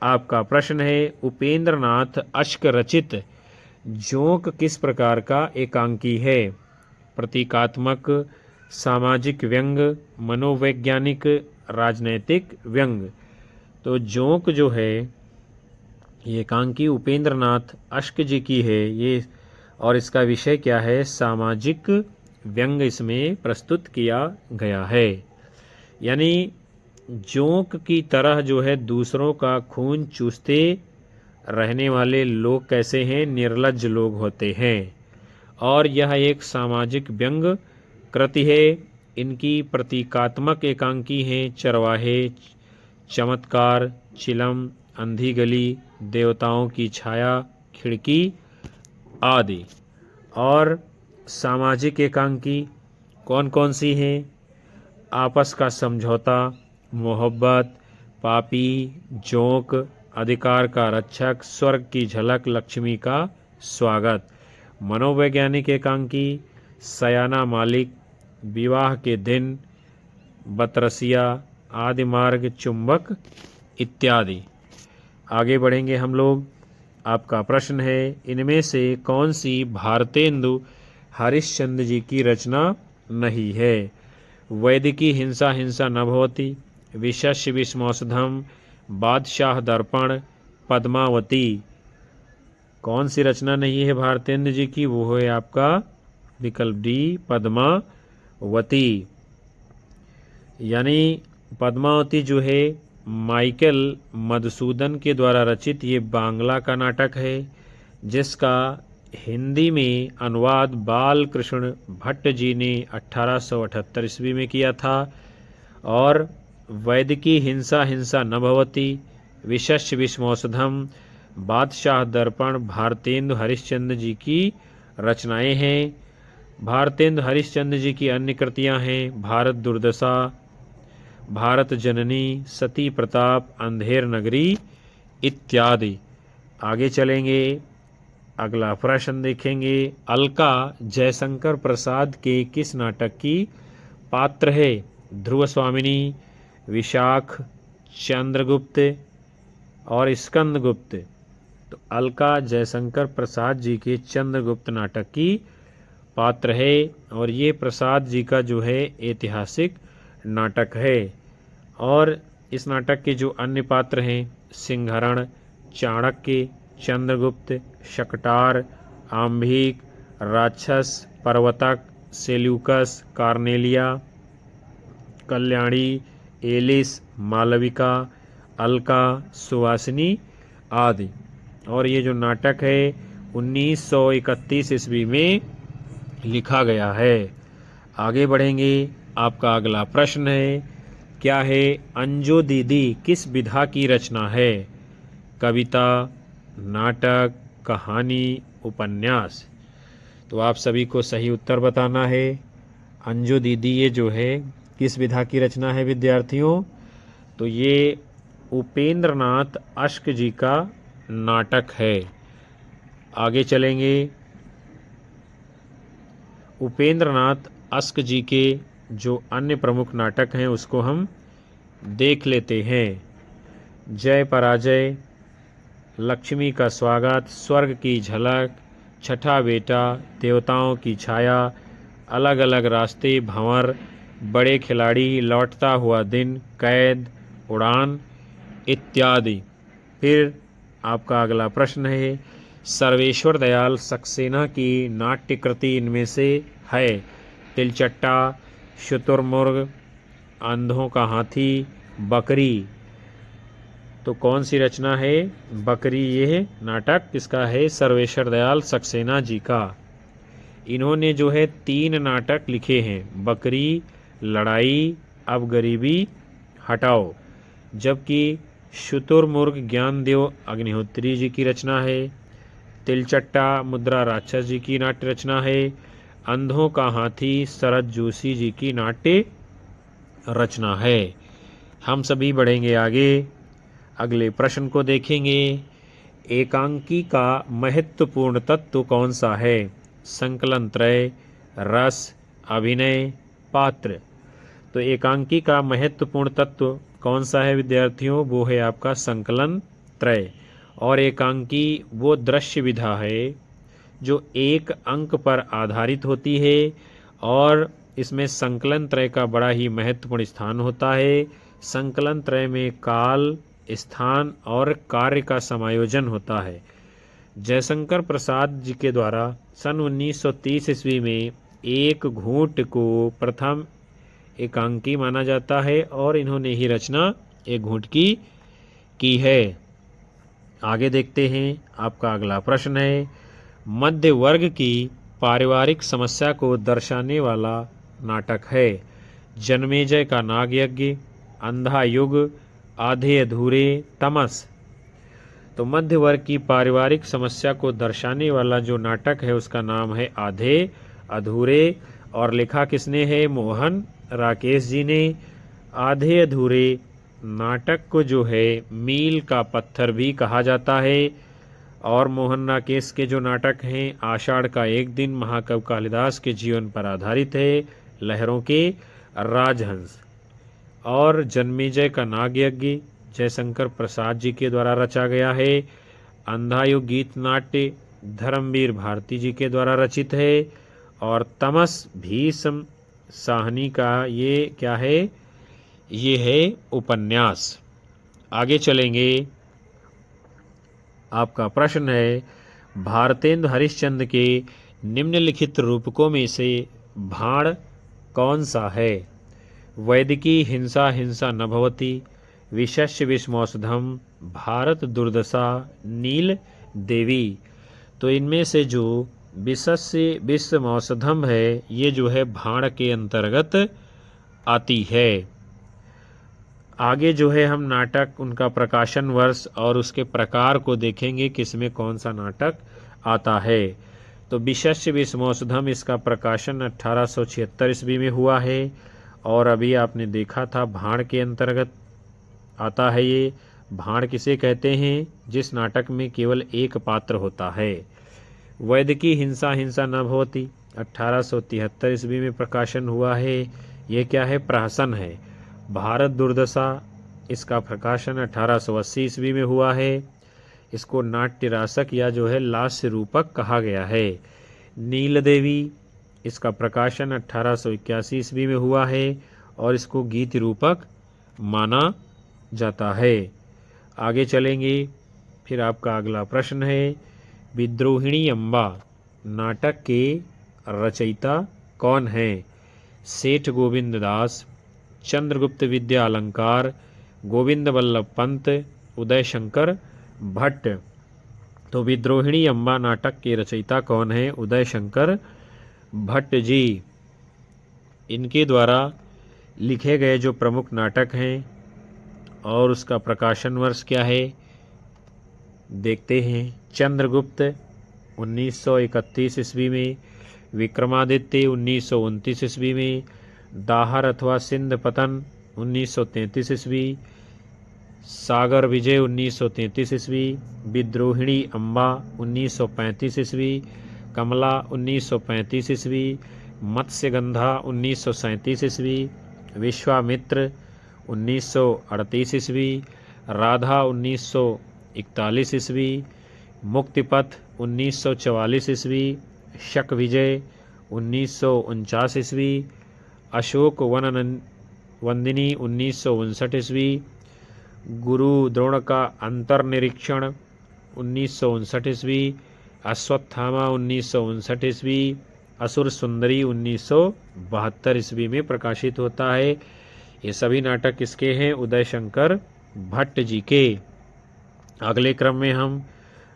आपका प्रश्न है, उपेंद्र नाथ अश्क रचित जोंक किस प्रकार का एकांकी है? प्रतीकात्मक, सामाजिक व्यंग, मनोवैज्ञानिक, राजनैतिक व्यंग। तो जोंक जो है ये एकांकी उपेंद्र नाथ अश्क जी की है ये, और इसका विषय क्या है? सामाजिक व्यंग इसमें प्रस्तुत किया गया है। यानी जोंक की तरह जो है दूसरों का खून चूसते रहने वाले लोग कैसे हैं? निर्लज्ज लोग होते हैं। और यह एक सामाजिक व्यंग कृति है। इनकी प्रतीकात्मक एकांकी हैं चरवाहे, चमत्कार, चिलम, अंधी गली, देवताओं की छाया, खिड़की आदि। और सामाजिक एकांकी कौन कौन सी हैं? आपस का समझौता, मोहब्बत, पापी, जोंक, अधिकार का रक्षक, स्वर्ग की झलक, लक्ष्मी का स्वागत। मनोवैज्ञानिक एकांकी सयाना मालिक, विवाह के दिन, बतरसिया, आदि मार्ग, चुंबक इत्यादि। आगे बढ़ेंगे हम लोग। आपका प्रश्न है, इनमें से कौन सी भारतेंदु हरिश्चंद्र जी की रचना नहीं है। वैदिकी हिंसा हिंसा न भवति, विशस्य विषमौषधम, बादशाह दर्पण, पद्मावती। कौन सी रचना नहीं है भारतेंद्र जी की? वो है आपका विकल्प डी, पद्मावती। यानी पद्मावती जो है माइकल मधुसूदन के द्वारा रचित ये बांग्ला का नाटक है, जिसका हिंदी में अनुवाद बाल कृष्ण भट्ट जी ने 1878 ईस्वी में किया था। और वैदिकी हिंसा हिंसा न भवति, विशस्य विषमौषधम, बादशाह दर्पण भारतेंदु हरिश्चंद्र जी की रचनाएं हैं। भारतेंदु हरिश्चंद्र जी की अन्य कृतियां हैं भारत दुर्दशा, भारत जननी, सती प्रताप, अंधेर नगरी इत्यादि। आगे चलेंगे, अगला प्रश्न देखेंगे। अलका जयशंकर प्रसाद के किस नाटक की पात्र है? ध्रुव स्वामिनी, विशाख, चंद्रगुप्त और स्कंदगुप्त। तो अलका जयशंकर प्रसाद जी के चंद्रगुप्त नाटक की पात्र है, और ये प्रसाद जी का जो है ऐतिहासिक नाटक है। और इस नाटक के जो अन्य पात्र हैं Sinharan, Chanakya, Chandragupta, Shaktar, Ambhik, Rakshas, Parvatak, Seleucus, Cornelia, Kalyani, Elis, Malvika, Alka, Suvasini आदि। और ये जो नाटक है 1931 ईस्वी में लिखा गया है। आगे बढ़ेंगे, आपका अगला प्रश्न है, क्या है? अंजो दीदी किस विधा की रचना है? कविता, नाटक, कहानी, उपन्यास। तो आप सभी को सही उत्तर बताना है। अंजो दीदी ये जो है किस विधा की रचना है विद्यार्थियों? तो ये उपेंद्रनाथ अश्क जी का नाटक है। आगे चलेंगे, उपेंद्रनाथ अश्क जी के जो अन्य प्रमुख नाटक हैं उसको हम देख लेते हैं। जय पराजय, लक्ष्मी का स्वागत, स्वर्ग की झलक, छठा बेटा, देवताओं की छाया, अलग अलग रास्ते, भंवर, बड़े खिलाड़ी, लौटता हुआ दिन, कैद, उड़ान इत्यादि। फिर आपका अगला प्रश्न है, सर्वेश्वर दयाल सक्सेना की नाट्य कृति इनमें से है? तिलचट्टा, शुतुरमुर्ग, अंधों का हाथी, बकरी। तो कौन सी रचना है? बकरी ये नाटक किसका है? सर्वेश्वर दयाल सक्सेना जी का। इन्होंने जो है 3 नाटक लिखे हैं, बकरी, लड़ाई, अब गरीबी हटाओ। जबकि शुतुरमुर्ग ज्ञानदेव अग्निहोत्री जी की रचना है, तिलचट्टा मुद्रा राक्षस जी की नाट्य रचना है, अंधों का हाथी शरद जोशी जी की नाट्य रचना है। हम सभी बढ़ेंगे आगे, अगले प्रश्न को देखेंगे। एकांकी का महत्वपूर्ण तत्व कौन सा है? संकलन त्रय, रस, अभिनय, पात्र। तो एकांकी का महत्वपूर्ण तत्व कौन सा है विद्यार्थियों? वो है आपका संकलन त्रय। और एकांकी वो दृश्य विधा है जो एक अंक पर आधारित होती है, और इसमें संकलन त्रय का बड़ा ही महत्वपूर्ण स्थान होता है। संकलन त्रय में काल, स्थान और कार्य का समायोजन होता है। जयशंकर प्रसाद जी के द्वारा सन 1930 ईस्वी में एक घूंट को प्रथम एकांकी माना जाता है, और इन्होंने ही रचना एक घूंट की है। आगे देखते हैं, आपका अगला प्रश्न है, मध्य वर्ग की पारिवारिक समस्या को दर्शाने वाला नाटक है? जन्मेजय का नाग यज्ञ, अंधा युग, आधे अधूरे, तमस। तो मध्य वर्ग की पारिवारिक समस्या को दर्शाने वाला जो नाटक है उसका नाम है आधे अधूरे, और लिखा किसने है? मोहन राकेश जी ने। आधे अधूरे नाटक को जो है मील का पत्थर भी कहा जाता है। और मोहन राकेश के जो नाटक हैं आषाढ़ का एक दिन महाकवि कालिदास के जीवन पर आधारित है, लहरों के राजहंस। और जन्मेजय का नाग यज्ञ जयशंकर प्रसाद जी के द्वारा रचा गया है। अंधायुग गीत नाट्य धर्मवीर भारती जी के द्वारा रचित है। और तमस भीष्म साहनी का ये क्या है, ये है उपन्यास। आगे चलेंगे। आपका प्रश्न है, भारतेंदु हरिश्चंद्र के निम्नलिखित रूपकों में से भाण कौन सा है? वैदिकी हिंसा हिंसा न भवति, विशस्य विषमौषधम, भारत दुर्दशा, नील देवी। तो इनमें से जो विशस्य विषमौषधम है ये जो है भाण के अंतर्गत आती है। आगे जो है हम नाटक, उनका प्रकाशन वर्ष और उसके प्रकार को देखेंगे, किसमें कौन सा नाटक आता है। तो विशस्य विषमौषधम, इसका प्रकाशन 1876 ईस्वी में हुआ है और अभी आपने देखा था भाण के अंतर्गत आता है ये। भाण किसे कहते हैं? जिस नाटक में केवल एक पात्र होता है। वैदिकी हिंसा हिंसा न भवति 1873 ईस्वी में प्रकाशन हुआ है, ये क्या है? प्रहसन है। भारत दुर्दशा, इसका प्रकाशन 1880 ईस्वी में हुआ है। इसको नाट्य रासक या जो है लास्य रूपक कहा गया है। नील देवी, इसका प्रकाशन 1881 ईस्वी में हुआ है और इसको गीत रूपक माना जाता है। आगे चलेंगे। फिर आपका अगला प्रश्न है, विद्रोहिणी अम्बा नाटक के रचयिता कौन है? सेठ गोविंद दास, चंद्रगुप्त विद्या अलंकार, गोविंद वल्लभ पंत, उदय शंकर भट्ट। तो विद्रोहिणी अम्बा नाटक के रचयिता कौन है? उदय शंकर भट्ट जी। इनके द्वारा लिखे गए जो प्रमुख नाटक हैं और उसका प्रकाशन वर्ष क्या है देखते हैं। चंद्रगुप्त 1931 ईस्वी में, विक्रमादित्य 1929 ईस्वी में, दाहर अथवा सिंध पतन 1933 ईस्वी, सागर विजय 1933 ईस्वी, विद्रोहिणी अम्बा 1935 ईस्वी, कमला 1935 ईस्वी, मत्स्यगंधा 1937 ईस्वी, विश्वामित्र 1938 ईस्वी, राधा 1941 ईस्वी, मुक्तिपथ 1944 ईस्वी, शक विजय 1949 ईस्वी, अशोक वनवंदिनी 1959 ईस्वी, गुरु द्रोण का अंतर्निरीक्षण 1959 ईस्वी, अश्वत्थामा 1959 ईस्वी, असुर सुंदरी 1972 ईस्वी में प्रकाशित होता है। ये सभी नाटक किसके हैं? उदय शंकर भट्ट जी के। अगले क्रम में हम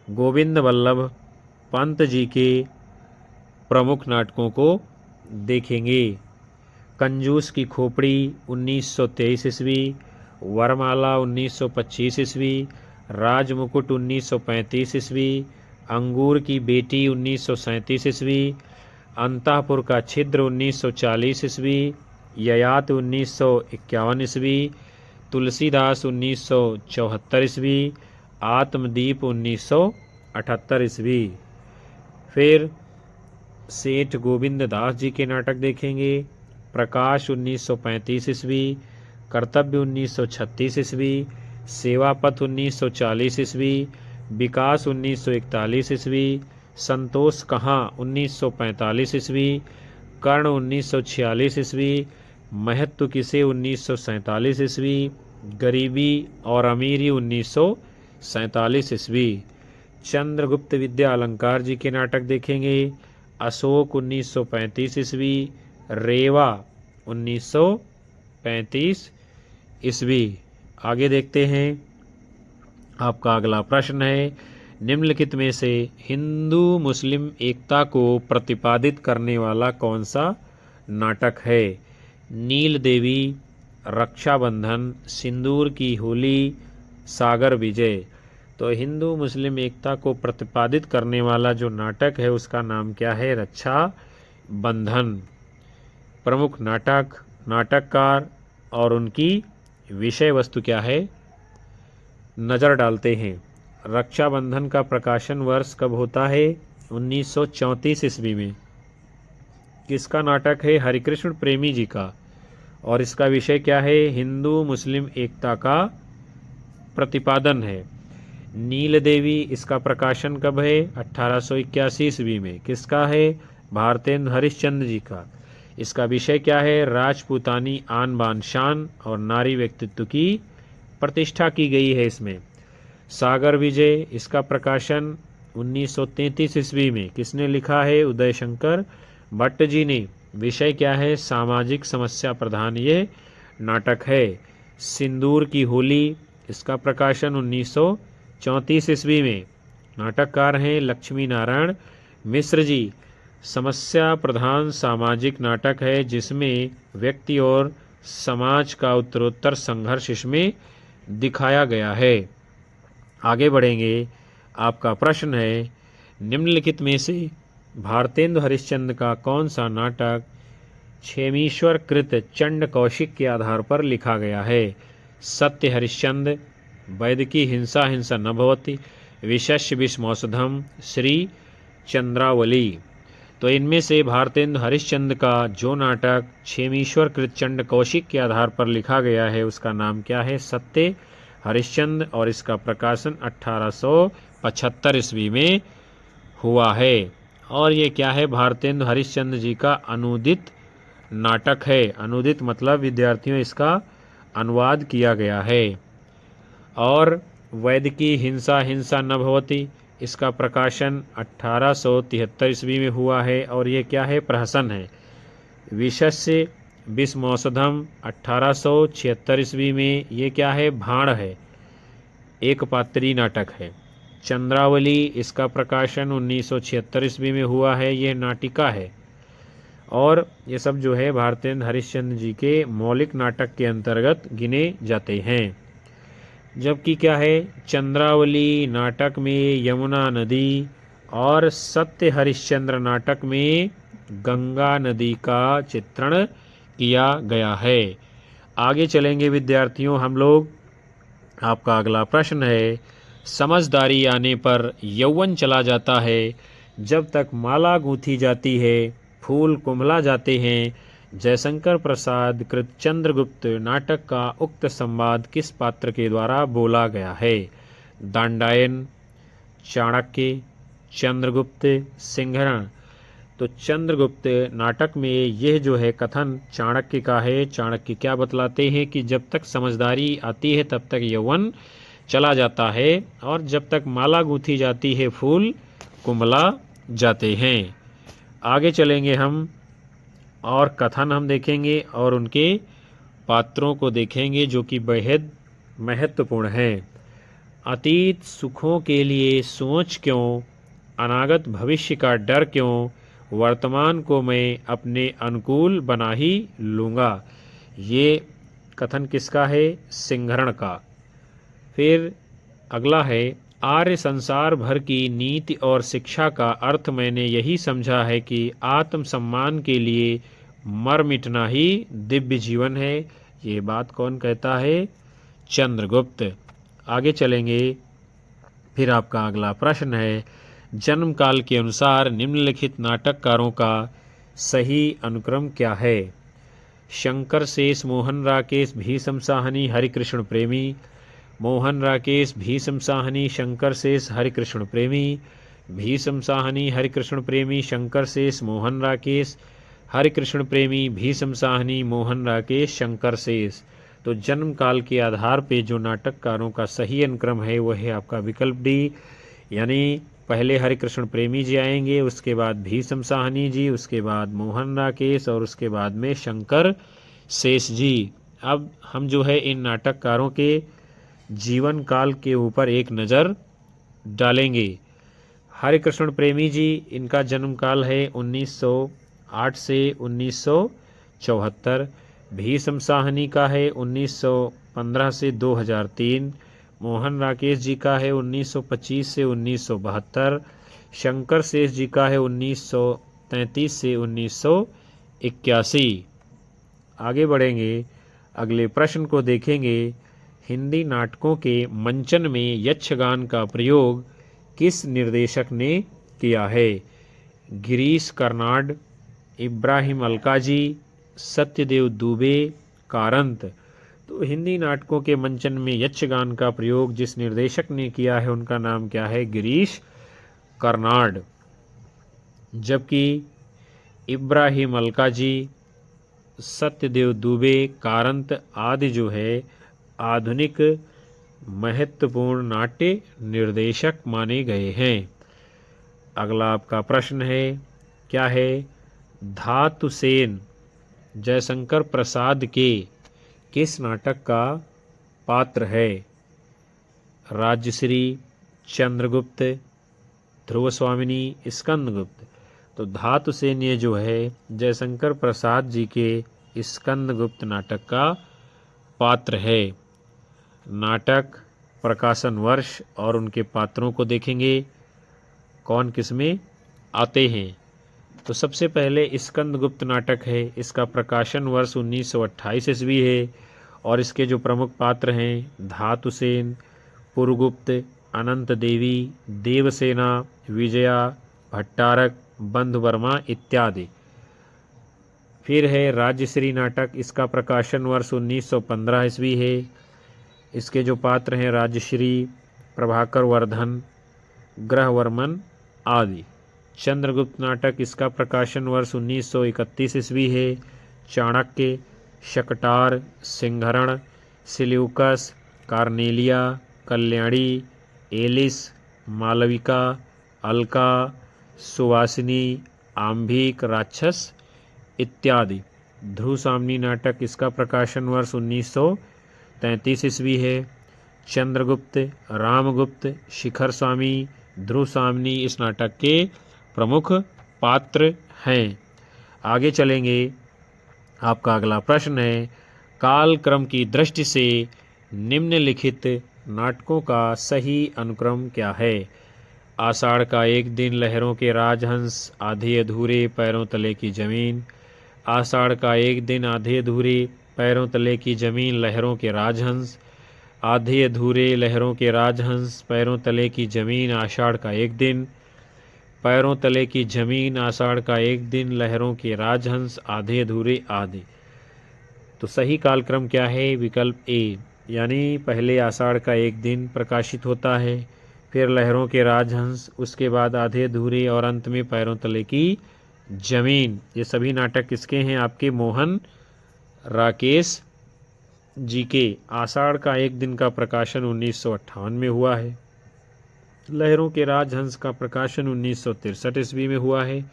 गोविंद वल्लभ पंत जी के प्रमुख नाटकों को देखेंगे। कंजूस की खोपड़ी 1923 ईस्वी, वरमाला 1925 ईस्वी, राजमुकुट 1935 ईस्वी, अंगूर की बेटी 1937 ईस्वी, अंतःपुर का छिद्र 1940 ईस्वी, ययाति 1951 ईस्वी, तुलसीदास 1974 ईस्वी, आत्मदीप 1978 ईस्वी। फिर सेठ गोविंद दास जी के नाटक देखेंगे। प्रकाश 1935 ईस्वी, कर्तव्य 1936 ईस्वी, सेवापथ 1940 ईस्वी, विकास 1941 ईस्वी, संतोष कहाँ 1945 ईस्वी, कर्ण 1946 ईस्वी, महत्व किसे 1947 ईस्वी, गरीबी और अमीरी 1947 ईस्वी। चंद्रगुप्त विद्या अलंकार जी के नाटक देखेंगे। अशोक 1935 ईस्वी, रेवा 1935 ईस्वी। आगे देखते हैं। आपका अगला प्रश्न है, निम्नलिखित में से हिंदू मुस्लिम एकता को प्रतिपादित करने वाला कौन सा नाटक है? नील देवी, रक्षाबंधन, सिंदूर की होली, सागर विजय। तो हिंदू मुस्लिम एकता को प्रतिपादित करने वाला जो नाटक है उसका नाम क्या है? रक्षा बंधन। प्रमुख नाटक, नाटककार और उनकी विषय वस्तु क्या है नज़र डालते हैं। रक्षाबंधन का प्रकाशन वर्ष कब होता है? 1934 ईस्वी में। किसका नाटक है? हरिकृष्ण प्रेमी जी का। और इसका विषय क्या है? हिंदू मुस्लिम एकता का प्रतिपादन है। नील देवी, इसका प्रकाशन कब है? 1881 ईस्वी में। किसका है? भारतेंदु हरिश्चंद्र जी का। इसका विषय क्या है? राजपूतानी आन बान शान और नारी व्यक्तित्व की प्रतिष्ठा की गई है इसमें। सागर विजय, इसका प्रकाशन 1933 ईस्वी में किसने लिखा है? उदय शंकर भट्ट जी ने। विषय क्या है? सामाजिक समस्या प्रधान ये नाटक है। सिंदूर की होली, इसका प्रकाशन 1934 ईस्वी में। नाटककार हैं लक्ष्मी नारायण मिश्र जी। समस्या प्रधान सामाजिक नाटक है जिसमें व्यक्ति और समाज का उत्तरोत्तर संघर्ष इसमें दिखाया गया है। आगे बढ़ेंगे। आपका प्रश्न है, निम्नलिखित में से भारतेंदु हरिश्चंद्र का कौन सा नाटक क्षेमीश्वर कृत चंड कौशिक के आधार पर लिखा गया है? सत्य हरिश्चंद्र, वैदिकी हिंसा हिंसा न भवति, विशस्य विषमौषधम, श्री चंद्रावली। तो इनमें से भारतेंदु हरिश्चंद्र का जो नाटक क्षेमीश्वर कृत चंड कौशिक के आधार पर लिखा गया है उसका नाम क्या है? सत्य हरिश्चंद्र, और इसका प्रकाशन 1875 ईस्वी में हुआ है। और ये क्या है? भारतेंदु हरिश्चंद्र जी का अनुदित नाटक है। अनुदित मतलब विद्यार्थियों इसका अनुवाद किया गया है। और वैदिकी हिंसा हिंसा न भवति, इसका प्रकाशन 1873 ईस्वी में हुआ है और ये क्या है? प्रहसन है। विशस्य विषमौषधम 1876 ईस्वी में, ये क्या है? भाण है, एक पात्री नाटक है। चंद्रावली, इसका प्रकाशन 1976 ईस्वी में हुआ है, ये नाटिका है। और ये सब जो है भारतेंदु हरिश्चंद्र जी के मौलिक नाटक के अंतर्गत गिने जाते हैं। जबकि क्या है? चंद्रावली नाटक में यमुना नदी और सत्य हरिश्चंद्र नाटक में गंगा नदी का चित्रण किया गया है। आगे चलेंगे विद्यार्थियों हम लोग। आपका अगला प्रश्न है, समझदारी आने पर यौवन चला जाता है, जब तक माला गूंथी जाती है फूल कुम्हला जाते हैं। जयशंकर प्रसाद कृत चंद्रगुप्त नाटक का उक्त संवाद किस पात्र के द्वारा बोला गया है? दांडायन, चाणक्य, चंद्रगुप्त, सिंहरण। तो चंद्रगुप्त नाटक में यह जो है कथन चाणक्य का है। चाणक्य क्या बतलाते हैं कि जब तक समझदारी आती है तब तक यौवन चला जाता है, और जब तक माला गूंथी जाती है फूल कुम्हला जाते हैं। आगे चलेंगे हम और कथन हम देखेंगे और उनके पात्रों को देखेंगे जो कि बेहद महत्वपूर्ण हैं। अतीत सुखों के लिए सोच क्यों, अनागत भविष्य का डर क्यों, वर्तमान को मैं अपने अनुकूल बना ही लूँगा। ये कथन किसका है? सिंहरण का। फिर अगला है, आर्य संसार भर की नीति और शिक्षा का अर्थ मैंने यही समझा है कि आत्मसम्मान के लिए मर मिटना ही दिव्य जीवन है। ये बात कौन कहता है? चंद्रगुप्त। आगे चलेंगे। फिर आपका अगला प्रश्न है, जन्म काल के अनुसार निम्नलिखित नाटककारों का सही अनुक्रम क्या है? शंकर शेष मोहन राकेश भीष्म साहनी हरिकृष्ण प्रेमी, मोहन राकेश भीष्म साहनी शंकर शेष हरिकृष्ण प्रेमी, भीष्म साहनी हरिकृष्ण प्रेमी शंकर शेष मोहन राकेश, हरिकृष्ण प्रेमी भीष्म साहनी मोहन राकेश शंकर शेष। तो जन्म काल के आधार पे जो नाटककारों का सही अनुक्रम है वह है आपका विकल्प डी, यानी पहले हरिकृष्ण प्रेमी जी आएंगे, उसके बाद भीष्म साहनी जी, उसके बाद मोहन राकेश और उसके बाद में शंकर शेष जी। अब हम जो है इन नाटककारों के जीवन काल के ऊपर एक नज़र डालेंगे। हरिकृष्ण प्रेमी जी, इनका जन्म काल है 1908 से 1974। भीष्म साहनी का है 1915 से 2003। मोहन राकेश जी का है 1925 से 1972। शंकर शेष जी का है 1933 से 1981। आगे बढ़ेंगे, अगले प्रश्न को देखेंगे। हिंदी नाटकों के मंचन में यक्षगान का प्रयोग किस निर्देशक ने किया है? गिरीश कर्नाड, इब्राहिम अलकाजी, सत्यदेव दुबे, कारंत। तो हिंदी नाटकों के मंचन में यक्षगान का प्रयोग जिस निर्देशक ने किया है उनका नाम क्या है? गिरीश कर्नाड। जबकि इब्राहिम अलकाजी सत्यदेव दुबे, कारंत आदि जो है आधुनिक महत्वपूर्ण नाट्य निर्देशक माने गए हैं। अगला आपका प्रश्न है, क्या है? धातुसेन जयशंकर प्रसाद के किस नाटक का पात्र है? राज्यश्री, चंद्रगुप्त, ध्रुवस्वामिनी, स्कंदगुप्त। तो धातुसेन ये जो है जयशंकर प्रसाद जी के स्कंदगुप्त नाटक का पात्र है। नाटक, प्रकाशन वर्ष और उनके पात्रों को देखेंगे कौन किसमें आते हैं। तो सबसे पहले स्कंदगुप्त नाटक है, इसका प्रकाशन वर्ष 1928 ईस्वी है और इसके जो प्रमुख पात्र हैं धातुसेन, पुरगुप्त, अनंत देवी, देवसेना, विजया, भट्टारक, बंधुवर्मा इत्यादि। फिर है राज्यश्री नाटक, इसका प्रकाशन वर्ष 1915 ईस्वी है। इसके जो पात्र हैं राज्यश्री, प्रभाकर वर्धन, ग्रहवर्मन आदि। चंद्रगुप्त नाटक, इसका प्रकाशन वर्ष 1931 ईस्वी है। Chanakya, Shaktar, Sinharan, Seleucus, Cornelia, Kalyani, Elis, Malvika, Alka, Suvasini, Ambhik, राक्षस इत्यादि। ध्रुवस्वामिनी नाटक, इसका प्रकाशन वर्ष 1933 ईस्वी है। चंद्रगुप्त, रामगुप्त, शिखर स्वामी, ध्रुवस्वामिनी इस नाटक के प्रमुख पात्र हैं। आगे चलेंगे। आपका अगला प्रश्न है, कालक्रम की दृष्टि से निम्नलिखित नाटकों का सही अनुक्रम क्या है? आषाढ़ का एक दिन, लहरों के राजहंस, आधे अधूरे, पैरों तले की जमीन। आषाढ़ का एक दिन, आधे अधूरे, पैरों तले की जमीन, लहरों के राजहंस। आधे अधूरे, लहरों के राजहंस, पैरों तले की जमीन, आषाढ़ का एक दिन। पैरों तले की जमीन, आषाढ़ का एक दिन, लहरों के राजहंस, आधे अधूरे आदि। तो सही कालक्रम क्या है? विकल्प ए, यानी पहले आषाढ़ का एक दिन प्रकाशित होता है, फिर लहरों के राजहंस, उसके बाद आधे अधूरे और अंत में पैरों तले की जमीन। ये सभी नाटक किसके हैं? आपके मोहन राकेश जी के। आषाढ़ का एक दिन का प्रकाशन 1958 में हुआ है। लहरों के राजहंस का प्रकाशन 1963 ईस्वी में हुआ है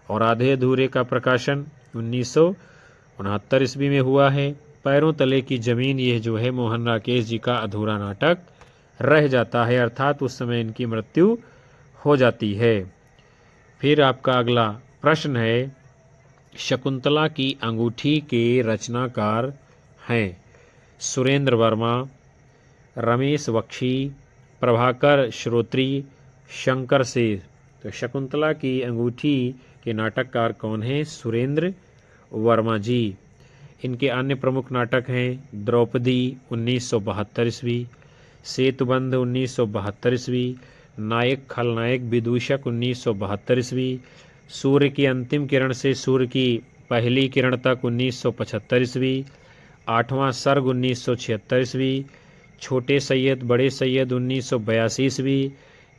और आधे अधूरे का प्रकाशन 1969 ईस्वी में हुआ है। पैरों तले की जमीन ये जो है मोहन राकेश जी का अधूरा नाटक रह जाता है, अर्थात उस समय इनकी मृत्यु हो जाती है। फिर आपका अगला प्रश्न है, शकुंतला की अंगूठी के रचनाकार हैं सुरेंद्र वर्मा, रमेश बख्शी, प्रभाकर श्रोत्री, शंकर सेठ। तो शकुंतला की अंगूठी के नाटककार कौन हैं? सुरेंद्र वर्मा जी। इनके अन्य प्रमुख नाटक हैं द्रौपदी 1972 ईस्वी, सेतुबंध 1972 ईस्वी, नायक खलनायक विदूषक 1972 ईस्वी, सूर्य की अंतिम किरण से सूर्य की पहली किरण तक 1975 ईस्वी, आठवां सर्ग 1976 ईस्वी, छोटे सैयद बड़े सैयद 1982 ईस्वी,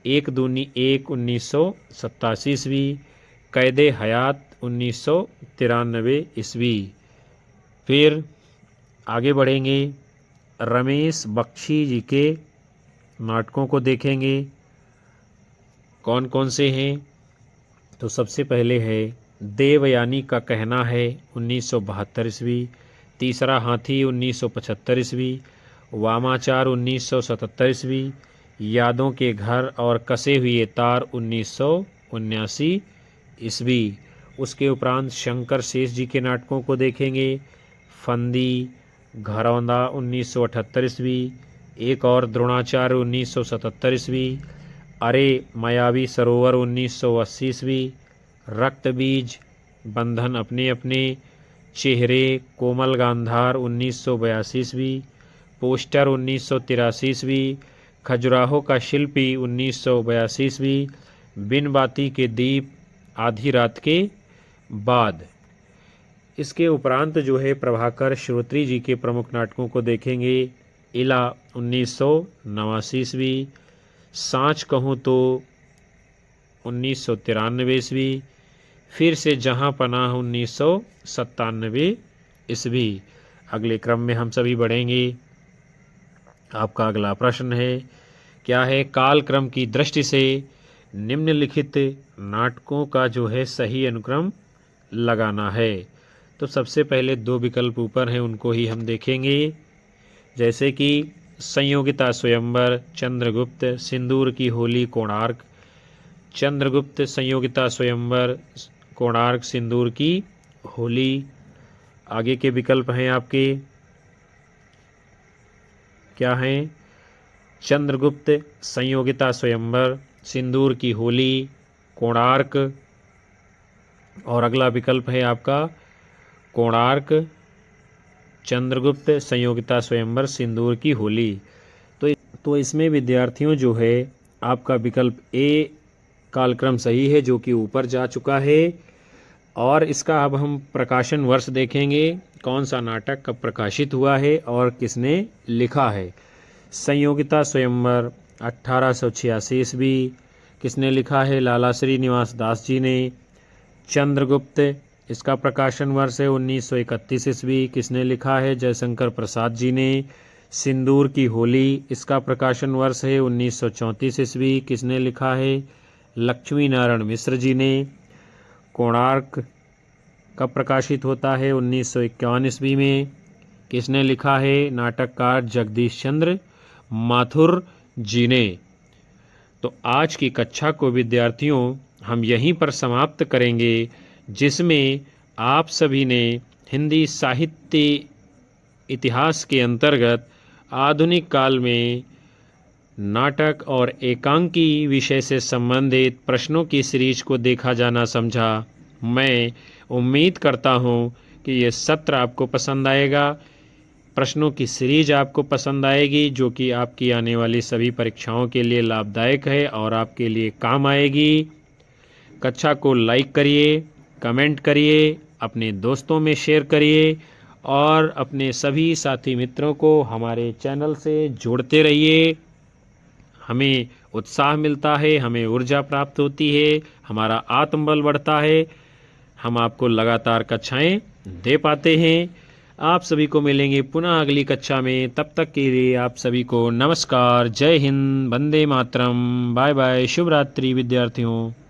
एक दूनी एक 1987 ईस्वी, कैदे हयात 1993 ईस्वी। फिर आगे बढ़ेंगे, रमेश बख्शी जी के नाटकों को देखेंगे कौन कौन से हैं। तो सबसे पहले है देवयानी का कहना है 1972 ईस्वी, तीसरा हाथी 1975 ईस्वी, वामाचार 1977 ईस्वी, यादों के घर और कसे हुए तार 1979 ईस्वी। उसके उपरांत शंकर शेष जी के नाटकों को देखेंगे, फंदी, घरौंदा 1978 ईस्वी, एक और द्रोणाचार्य 1977 ईस्वी, अरे मायावी सरोवर 1980 ईस्वी, रक्त बीज, बंधन अपने अपने, चेहरे, कोमल गांधार 1982 ईस्वी, पोस्टर 1983 ईस्वी, खजुराहो का शिल्पी 1982 ईस्वी, बिन बाती के दीप, आधी रात के बाद। इसके उपरांत जो है प्रभाकर श्रोत्री जी के प्रमुख नाटकों को देखेंगे, इला 1989 ईस्वी, सांच कहूँ तो 1993 ईस्वी, फिर से जहाँ पनाह 1997 ईस्वी। अगले क्रम में हम सभी बढ़ेंगे। आपका अगला प्रश्न है, क्या है कालक्रम की दृष्टि से निम्नलिखित नाटकों का जो है सही अनुक्रम लगाना है। तो सबसे पहले दो विकल्प ऊपर हैं, उनको ही हम देखेंगे। जैसे कि संयोगिता स्वयंवर, चंद्रगुप्त, सिंदूर की होली, कोणार्क। चंद्रगुप्त, संयोगिता स्वयंवर, कोणार्क, सिंदूर की होली। आगे के विकल्प हैं आपके, क्या हैं? चंद्रगुप्त, संयोगिता स्वयंवर, सिंदूर की होली, कोणार्क, और अगला विकल्प है आपका कोणार्क, चंद्रगुप्त, संयोगिता स्वयंवर, सिंदूर की होली। तो इसमें विद्यार्थियों जो है आपका विकल्प ए कालक्रम सही है, जो कि ऊपर जा चुका है। और इसका अब हम प्रकाशन वर्ष देखेंगे, कौन सा नाटक कब प्रकाशित हुआ है और किसने लिखा है। संयोगिता स्वयंवर 1886 ईस्वी, किसने लिखा है? लाला श्रीनिवास दास जी ने। चंद्रगुप्त, इसका प्रकाशन वर्ष है 1931 ईस्वी, किसने लिखा है? जयशंकर प्रसाद जी ने। सिंदूर की होली, इसका प्रकाशन वर्ष है 1934 ईस्वी, किसने लिखा है? लक्ष्मी नारायण मिश्र जी ने। कोणार्क कब प्रकाशित होता है? 1951 ईस्वी में, किसने लिखा है? नाटककार जगदीश चंद्र माथुर जी ने। तो आज की कक्षा को विद्यार्थियों हम यहीं पर समाप्त करेंगे, जिसमें आप सभी ने हिंदी साहित्य इतिहास के अंतर्गत आधुनिक काल में नाटक और एकांकी विषय से संबंधित प्रश्नों की सीरीज को देखा जाना समझा। मैं उम्मीद करता हूँ कि ये सत्र आपको पसंद आएगा, प्रश्नों की सीरीज आपको पसंद आएगी, जो कि आपकी आने वाली सभी परीक्षाओं के लिए लाभदायक है और आपके लिए काम आएगी। कक्षा को लाइक करिए, कमेंट करिए, अपने दोस्तों में शेयर करिए और अपने सभी साथी मित्रों को हमारे चैनल से जोड़ते रहिए। हमें उत्साह मिलता है, हमें ऊर्जा प्राप्त होती है, हमारा आत्मबल बढ़ता है, हम आपको लगातार कक्षाएं दे पाते हैं। आप सभी को मिलेंगे पुनः अगली कक्षा में। तब तक के लिए आप सभी को नमस्कार, जय हिंद, वंदे मातरम, बाय बाय, शुभ रात्रि विद्यार्थियों।